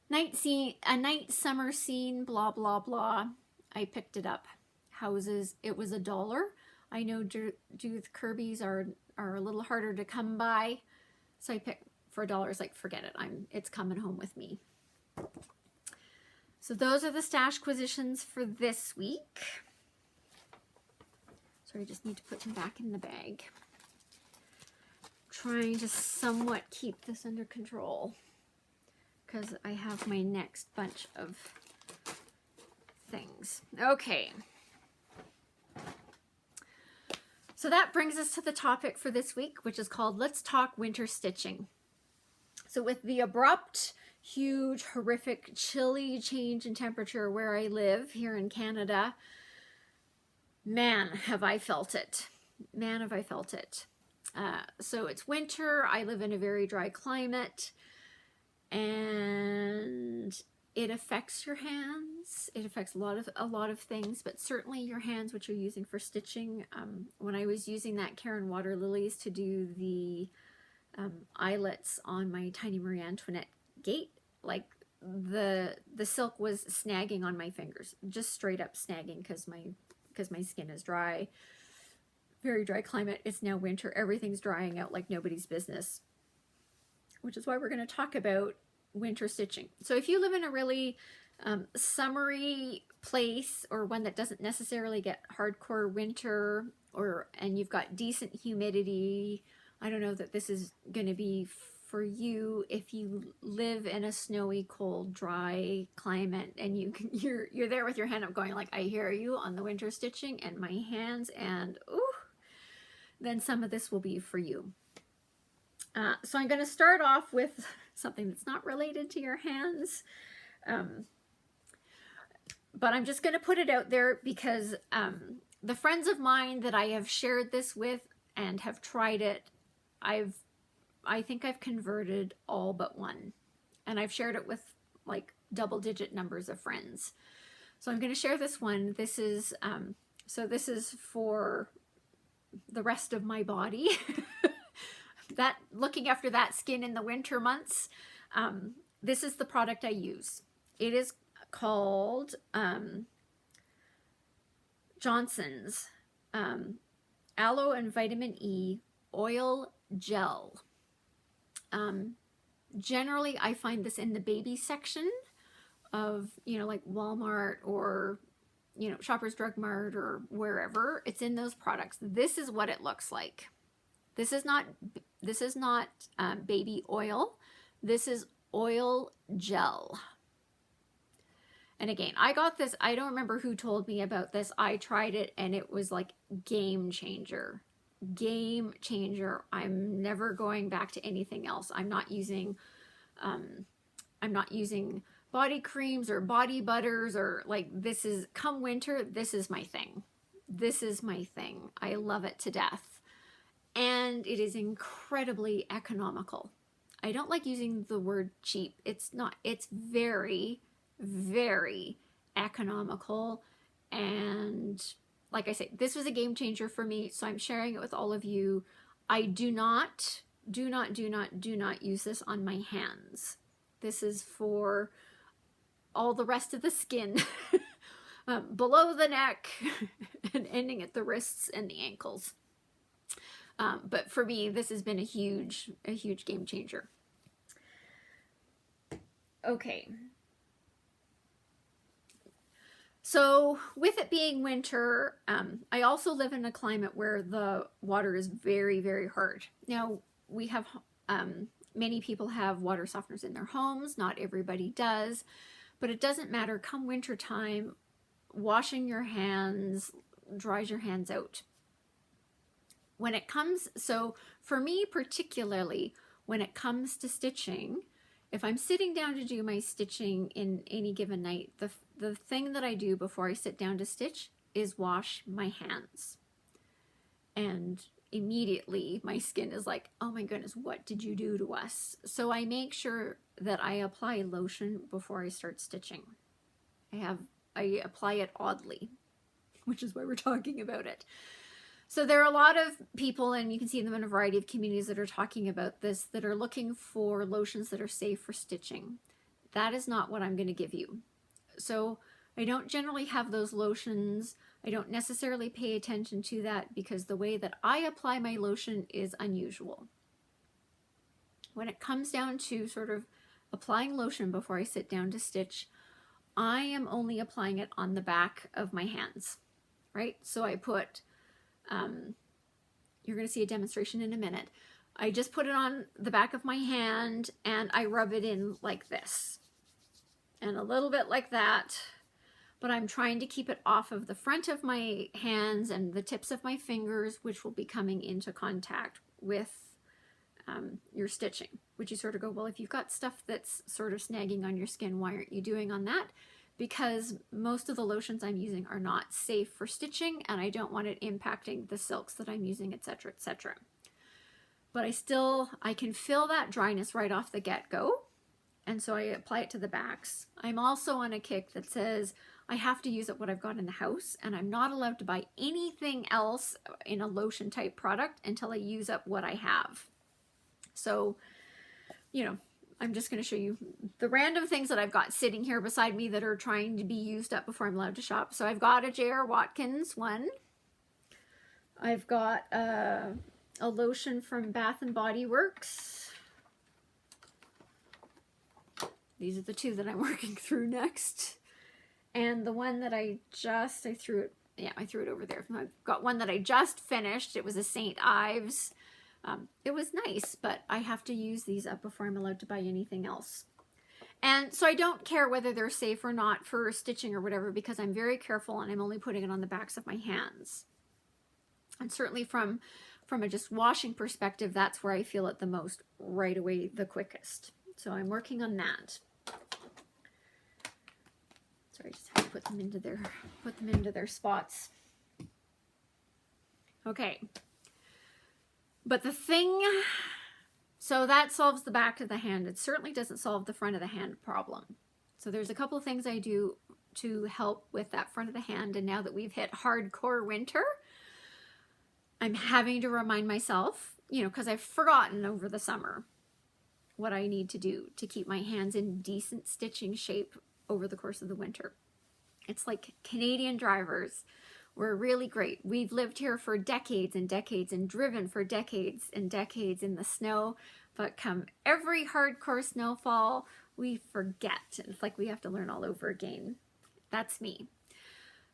night scene, a night summer scene, blah, blah, blah. I picked it up. Houses, it was $1. I know Judith Kirby's are a little harder to come by, so I picked for $1. It's like, forget it. It's coming home with me. So those are the stash acquisitions for this week. So I just need to put them back in the bag. Trying to somewhat keep this under control because I have my next bunch of things. Okay. So that brings us to the topic for this week, which is called Let's Talk Winter Stitching. So with the abrupt, huge, horrific, chilly change in temperature where I live here in Canada, man, have I felt it. Man, have I felt it. So it's winter. I live in a very dry climate, and it affects your hands. It affects a lot of things, but certainly your hands, which you're using for stitching. When I was using that Caron Waterlilies to do the eyelets on my tiny Marie Antoinette gate, like the silk was snagging on my fingers, just straight up snagging because my skin is dry. Very dry climate. It's now winter. Everything's drying out like nobody's business, which is why we're going to talk about winter stitching. So if you live in a really summery place, or one that doesn't necessarily get hardcore winter, and you've got decent humidity, I don't know that this is going to be for you if you live in a snowy, cold, dry climate, and you're there with your hand up going like, I hear you on the winter stitching and my hands, and ooh, then some of this will be for you. So I'm going to start off with something that's not related to your hands, but I'm just going to put it out there because the friends of mine that I have shared this with and have tried it, I think I've converted all but one, and I've shared it with like double-digit numbers of friends. So I'm going to share this one. This is so this is for the rest of my body. That looking after that skin in the winter months. This is the product I use. It is called Johnson's Aloe and Vitamin E Oil Gel. Generally, I find this in the baby section of, you know, like Walmart or, you know, Shoppers Drug Mart or wherever. It's in those products. This is what it looks like. This is not baby oil. This is oil gel. And again, I got this, I don't remember who told me about this. I tried it and it was like game changer. Game changer. I'm never going back to anything else. I'm not using body creams or body butters, or like, this is, come winter, this is my thing. This is my thing. I love it to death. And it is incredibly economical. I don't like using the word cheap. It's not. It's very, very economical. And like I say, this was a game changer for me, so I'm sharing it with all of you. I do not use this on my hands. This is for all the rest of the skin, below the neck and ending at the wrists and the ankles. But for me, this has been a huge game changer. Okay. So with it being winter, I also live in a climate where the water is very, very hard. Now, we have, many people have water softeners in their homes. Not everybody does, but it doesn't matter. Come winter time, washing your hands dries your hands out. When it comes, so for me particularly, when it comes to stitching, if I'm sitting down to do my stitching in any given night, the thing that I do before I sit down to stitch is wash my hands. And immediately my skin is like, oh my goodness, what did you do to us? So I make sure that I apply lotion before I start stitching. I apply it oddly, which is why we're talking about it. So there are a lot of people, and you can see them in a variety of communities that are talking about this, that are looking for lotions that are safe for stitching. That is not what I'm going to give you. So I don't generally have those lotions. I don't necessarily pay attention to that because the way that I apply my lotion is unusual. When it comes down to sort of applying lotion before I sit down to stitch, I am only applying it on the back of my hands, right? So I put, you're going to see a demonstration in a minute. I just put it on the back of my hand and I rub it in like this and a little bit like that, but I'm trying to keep it off of the front of my hands and the tips of my fingers, which will be coming into contact with your stitching, which you sort of go, well, if you've got stuff that's sort of snagging on your skin, why aren't you doing on that? Because most of the lotions I'm using are not safe for stitching and I don't want it impacting the silks that I'm using, etc., etc. But I can feel that dryness right off the get-go, and so I apply it to the backs. I'm also on a kick that says I have to use up what I've got in the house, and I'm not allowed to buy anything else in a lotion type product until I use up what I have. So, you know, I'm just going to show you the random things that I've got sitting here beside me that are trying to be used up before I'm allowed to shop. So I've got a J.R. Watkins one. I've got a lotion from Bath and Body Works. These are the two that I'm working through next. And the one that I threw it over there. I've got one that I just finished. It was a St. Ives. It was nice, but I have to use these up before I'm allowed to buy anything else. And so I don't care whether they're safe or not for stitching or whatever, because I'm very careful and I'm only putting it on the backs of my hands. And certainly from a just washing perspective, that's where I feel it the most right away, the quickest. So I'm working on that. Sorry, I just have to put them into their spots. Okay. But the thing, so that solves the back of the hand. It certainly doesn't solve the front of the hand problem. So there's a couple of things I do to help with that front of the hand. And now that we've hit hardcore winter, I'm having to remind myself, because I've forgotten over the summer what I need to do to keep my hands in decent stitching shape over the course of the winter. It's like Canadian drivers. We're really great. We've lived here for decades and decades and driven for decades and decades in the snow, but come every hardcore snowfall, we forget. It's like we have to learn all over again. That's me.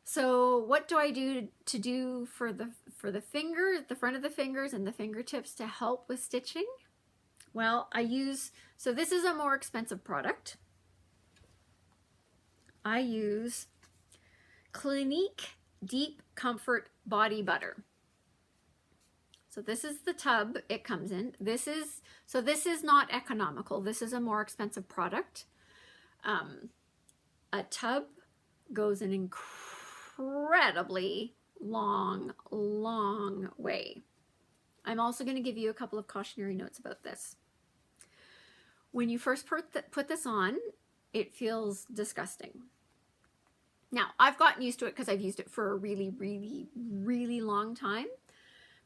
So what do I do for the fingers, the front of the fingers and the fingertips to help with stitching? Well, so this is a more expensive product. I use Clinique Deep Comfort Body Butter. So this is the tub it comes in. This is not economical. This is a more expensive product. A tub goes an incredibly long, long way. I'm also going to give you a couple of cautionary notes about this. When you first put this on, it feels disgusting. Now, I've gotten used to it because I've used it for a really, really, really long time.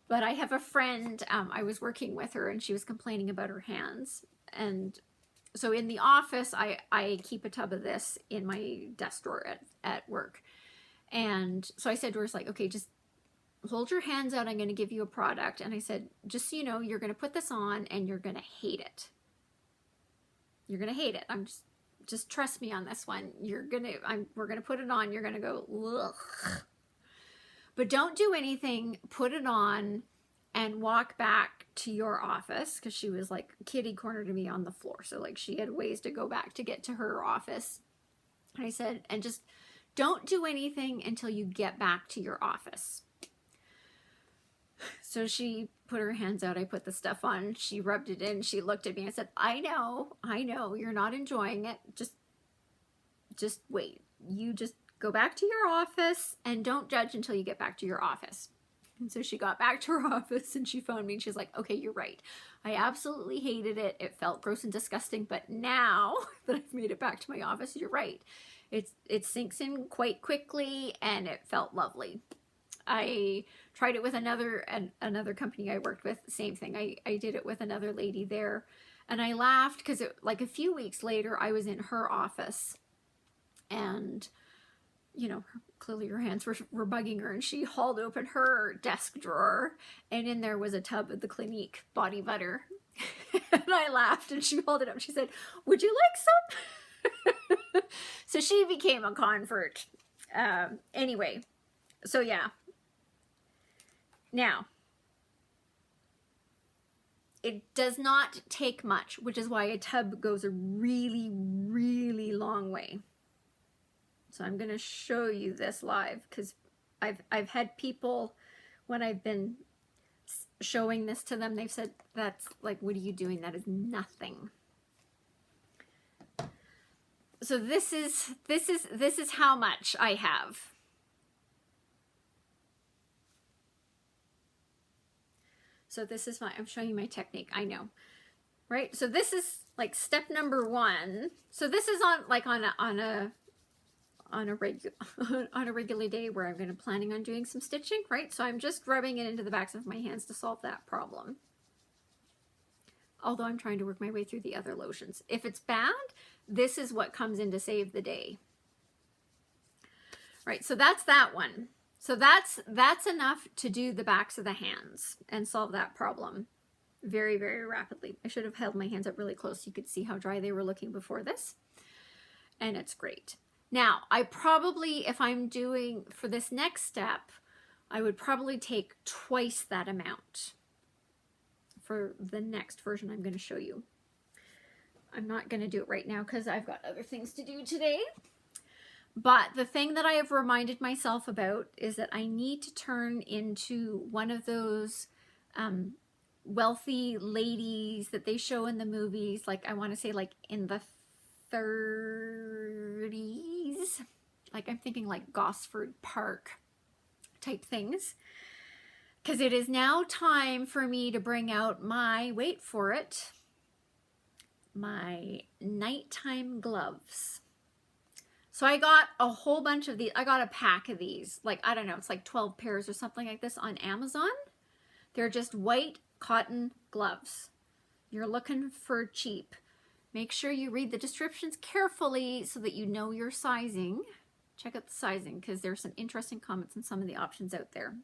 But I have a friend, I was working with her and she was complaining about her hands. And so in the office, I keep a tub of this in my desk drawer at work. And so I said to her, it's like, okay, just hold your hands out. I'm going to give you a product. And I said, just so you know, you're going to put this on and you're going to hate it. You're going to hate it. Just trust me on this one. We're going to put it on. You're going to go, ugh. But don't do anything. Put it on and walk back to your office, because she was like kitty corner to me on the floor. So like she had ways to go back to get to her office. And I said, and just don't do anything until you get back to your office. So she put her hands out. I put the stuff on. She rubbed it in. She looked at me and said, I know, you're not enjoying it. Just wait. You just go back to your office and don't judge until you get back to your office. And so she got back to her office and she phoned me and she's like, okay, you're right. I absolutely hated it. It felt gross and disgusting. But now that I've made it back to my office, you're right. It sinks in quite quickly and it felt lovely. I tried it with another company I worked with, same thing. I did it with another lady there and I laughed because like a few weeks later I was in her office and you know, clearly her hands were bugging her and she hauled open her desk drawer and in there was a tub of the Clinique body butter. And I laughed and she hauled it up. She said, would you like some? So she became a convert. Anyway, so yeah. Now, it does not take much, which is why a tub goes a really, really long way. So I'm going to show you this live because I've had people, when I've been showing this to them, they've said, that's like, what are you doing? That is nothing. So this is how much I have. So this is I'm showing you my technique. I know, right? So this is like step number 1. So this is on a regular day where I'm going to planning on doing some stitching, right? So I'm just rubbing it into the backs of my hands to solve that problem. Although I'm trying to work my way through the other lotions. If it's bad, this is what comes in to save the day. Right, so that's that one. So that's enough to do the backs of the hands and solve that problem very, very rapidly. I should have held my hands up really close so you could see how dry they were looking before this. And it's great. Now, I probably, if I'm doing for this next step, I would probably take twice that amount for the next version I'm going to show you. I'm not going to do it right now because I've got other things to do today. But the thing that I have reminded myself about is that I need to turn into one of those wealthy ladies that they show in the movies. Like, I want to say like in the 30s. Like, I'm thinking like Gosford Park type things. Because it is now time for me to bring out my, wait for it, my nighttime gloves. So I got a whole bunch of these. I got a pack of these. Like, I don't know, it's like 12 pairs or something like this on Amazon. They're just white cotton gloves. You're looking for cheap. Make sure you read the descriptions carefully so that you know your sizing. Check out the sizing because there's some interesting comments on some of the options out there.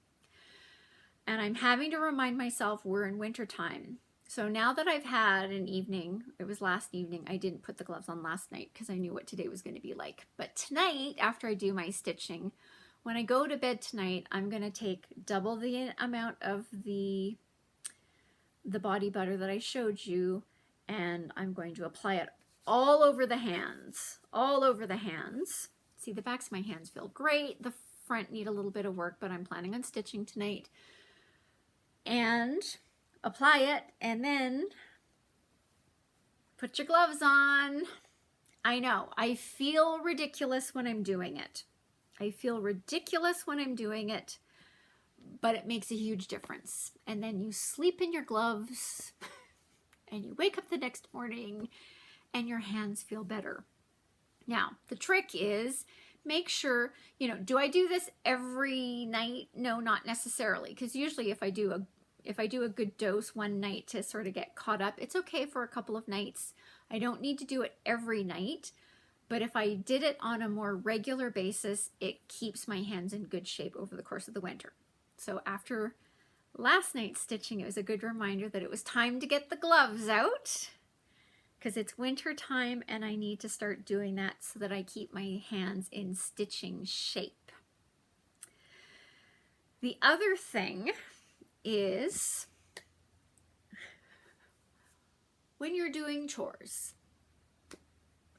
And I'm having to remind myself we're in winter time. So now that I've had an evening, it was last evening, I didn't put the gloves on last night because I knew what today was going to be like. But tonight, after I do my stitching, when I go to bed tonight, I'm going to take double the amount of the body butter that I showed you, and I'm going to apply it all over the hands, all over the hands. See, the backs of my hands feel great. The front need a little bit of work, but I'm planning on stitching tonight. And apply it and then put your gloves on. I know, I feel ridiculous when I'm doing it. I feel ridiculous when I'm doing it, but it makes a huge difference. And then you sleep in your gloves and you wake up the next morning and your hands feel better. Now, the trick is make sure, you know, do I do this every night? No, not necessarily, because usually if I do a good dose one night to sort of get caught up, it's okay for a couple of nights. I don't need to do it every night, but if I did it on a more regular basis, it keeps my hands in good shape over the course of the winter. So after last night's stitching, it was a good reminder that it was time to get the gloves out, because it's winter time and I need to start doing that so that I keep my hands in stitching shape. The other thing is when you're doing chores.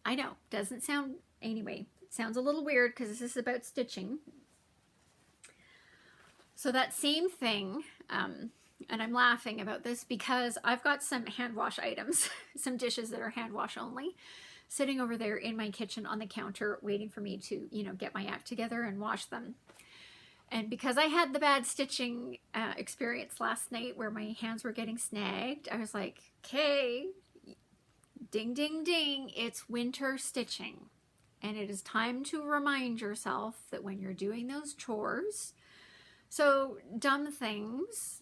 I know, doesn't sound, anyway, it sounds a little weird because this is about stitching. So that same thing, and I'm laughing about this because I've got some hand wash items, some dishes that are hand wash only, sitting over there in my kitchen on the counter waiting for me to, you know, get my act together and wash them. And because I had the bad stitching experience last night where my hands were getting snagged, I was like, okay, ding, ding, ding, it's winter stitching. And it is time to remind yourself that when you're doing those chores, so dumb things,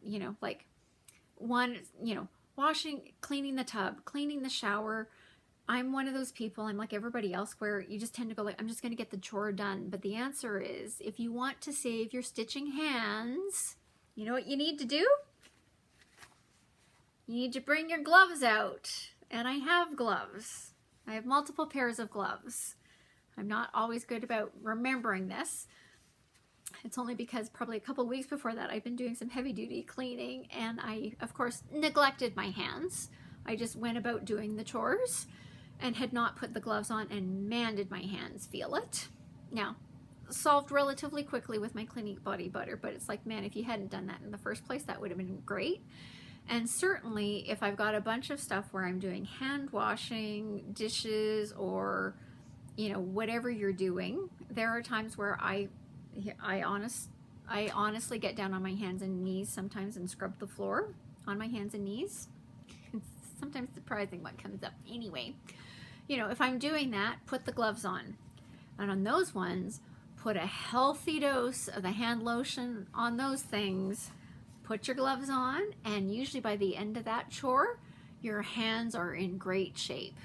you know, like one, you know, washing, cleaning the tub, cleaning the shower. I'm one of those people, I'm like everybody else, where you just tend to go like, I'm just going to get the chore done. But the answer is, if you want to save your stitching hands, you know what you need to do? You need to bring your gloves out. And I have gloves. I have multiple pairs of gloves. I'm not always good about remembering this. It's only because probably a couple weeks before that I've been doing some heavy duty cleaning and I, of course, neglected my hands. I just went about doing the chores and had not put the gloves on, and man, did my hands feel it. Now, solved relatively quickly with my Clinique body butter, but it's like, man, if you hadn't done that in the first place, that would have been great. And certainly if I've got a bunch of stuff where I'm doing hand washing, dishes, or, you know, whatever you're doing, there are times where I honestly get down on my hands and knees sometimes and scrub the floor on my hands and knees. It's sometimes surprising what comes up. Anyway, you know, if I'm doing that, put the gloves on. And on those ones, put a healthy dose of the hand lotion on those things. Put your gloves on, and usually by the end of that chore, your hands are in great shape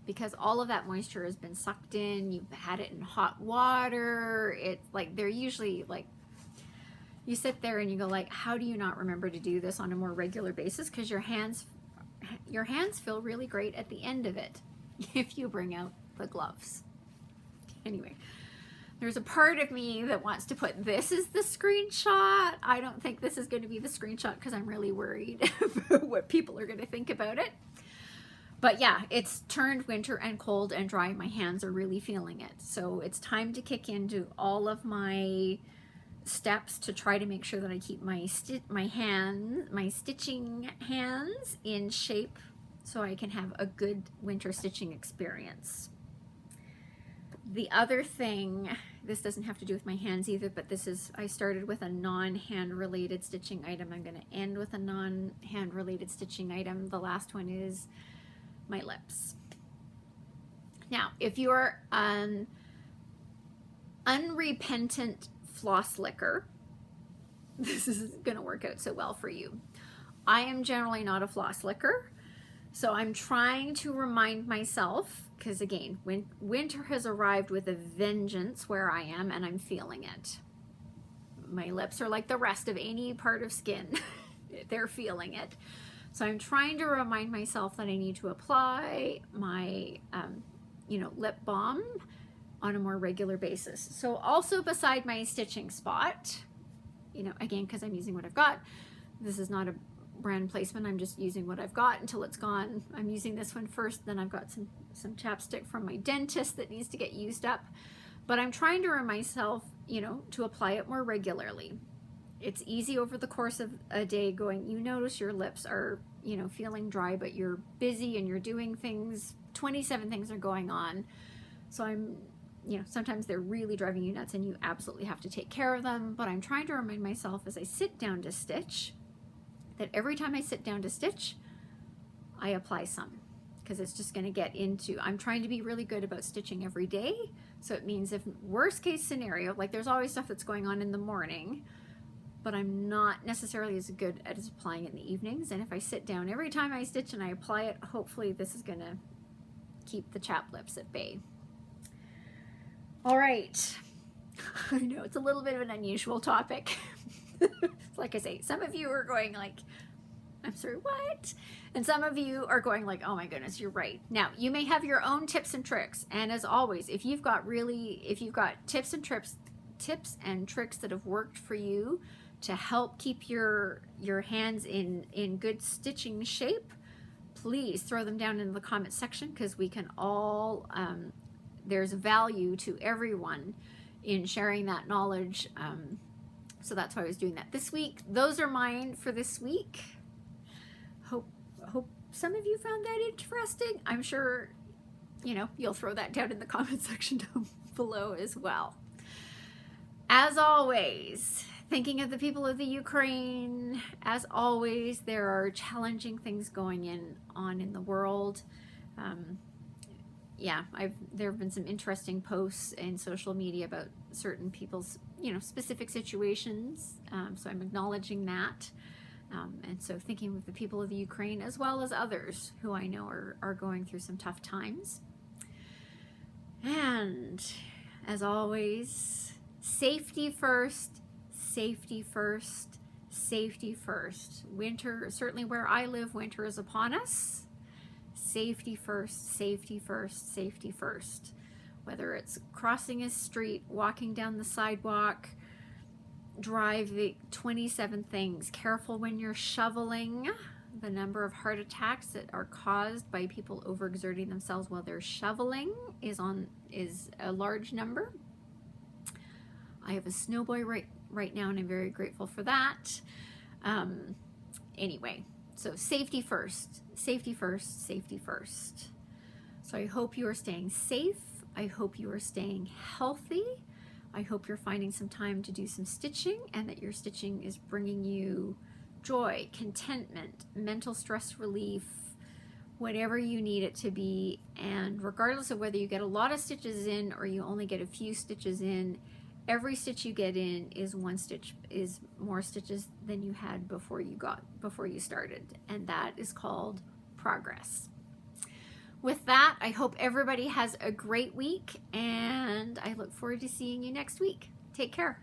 because all of that moisture has been sucked in. You've had it in hot water. It's like, they're usually like, you sit there and you go like, how do you not remember to do this on a more regular basis? Because your hands feel really great at the end of it if you bring out the gloves. Anyway, there's a part of me that wants to put, this is the screenshot. I don't think this is going to be the screenshot because I'm really worried about what people are going to think about it. But yeah, it's turned winter and cold and dry. My hands are really feeling it. So it's time to kick into all of my steps to try to make sure that I keep my stitching hands in shape so I can have a good winter stitching experience. The other thing, this doesn't have to do with my hands either, but this is, I started with a non-hand related stitching item. I'm going to end with a non-hand related stitching item. The last one is my lips. Now, if you're an unrepentant floss licker, this is going to work out so well for you. I am generally not a floss licker, so I'm trying to remind myself, because again, winter has arrived with a vengeance where I am, and I'm feeling it. My lips are like the rest of any part of skin. They're feeling it. So I'm trying to remind myself that I need to apply my, lip balm on a more regular basis. So also beside my stitching spot, again, because I'm using what I've got, this is not a brand placement, I'm just using what I've got until it's gone. I'm using this one first, then I've got some chapstick from my dentist that needs to get used up. But I'm trying to remind myself, to apply it more regularly. It's easy over the course of a day going, you notice your lips are, feeling dry, but you're busy and you're doing things, 27 things are going on. So I'm you know, sometimes they're really driving you nuts and you absolutely have to take care of them, but I'm trying to remind myself as I sit down to stitch that every time I sit down to stitch, I apply some, because it's just going to get into, I'm trying to be really good about stitching every day. So it means if worst case scenario, like there's always stuff that's going on in the morning, but I'm not necessarily as good at applying it in the evenings. And if I sit down every time I stitch and I apply it, hopefully this is going to keep the chapped lips at bay. All right. I know it's a little bit of an unusual topic. Like I say, some of you are going like, I'm sorry, what? And some of you are going like, oh my goodness, you're right. Now, you may have your own tips and tricks. And as always, if you've got tips and tricks that have worked for you to help keep your hands in good stitching shape, please throw them down in the comment section, because we can all, there's value to everyone in sharing that knowledge. So that's why I was doing that this week. Those are mine for this week. Hope some of you found that interesting. I'm sure, you know, you'll throw that down in the comment section down below as well. As always, thinking of the people of the Ukraine. As always, there are challenging things going on in the world. Yeah, there have been some interesting posts in social media about certain people's, you know, specific situations. So I'm acknowledging that. And so thinking of the people of the Ukraine, as well as others who I know are going through some tough times. And as always, safety first, safety first, safety first. Winter, certainly where I live, winter is upon us. Safety first, safety first, safety first. Whether it's crossing a street, walking down the sidewalk, driving, 27 things. Careful when you're shoveling. The number of heart attacks that are caused by people overexerting themselves while they're shoveling is a large number. I have a snow boy right now, and I'm very grateful for that. Anyway, so safety first, safety first, safety first. So I hope you are staying safe. I hope you are staying healthy. I hope you're finding some time to do some stitching, and that your stitching is bringing you joy, contentment, mental stress relief, whatever you need it to be. And regardless of whether you get a lot of stitches in or you only get a few stitches in, every stitch you get in is more stitches than you had before you started. And that is called progress. With that, I hope everybody has a great week, and I look forward to seeing you next week. Take care.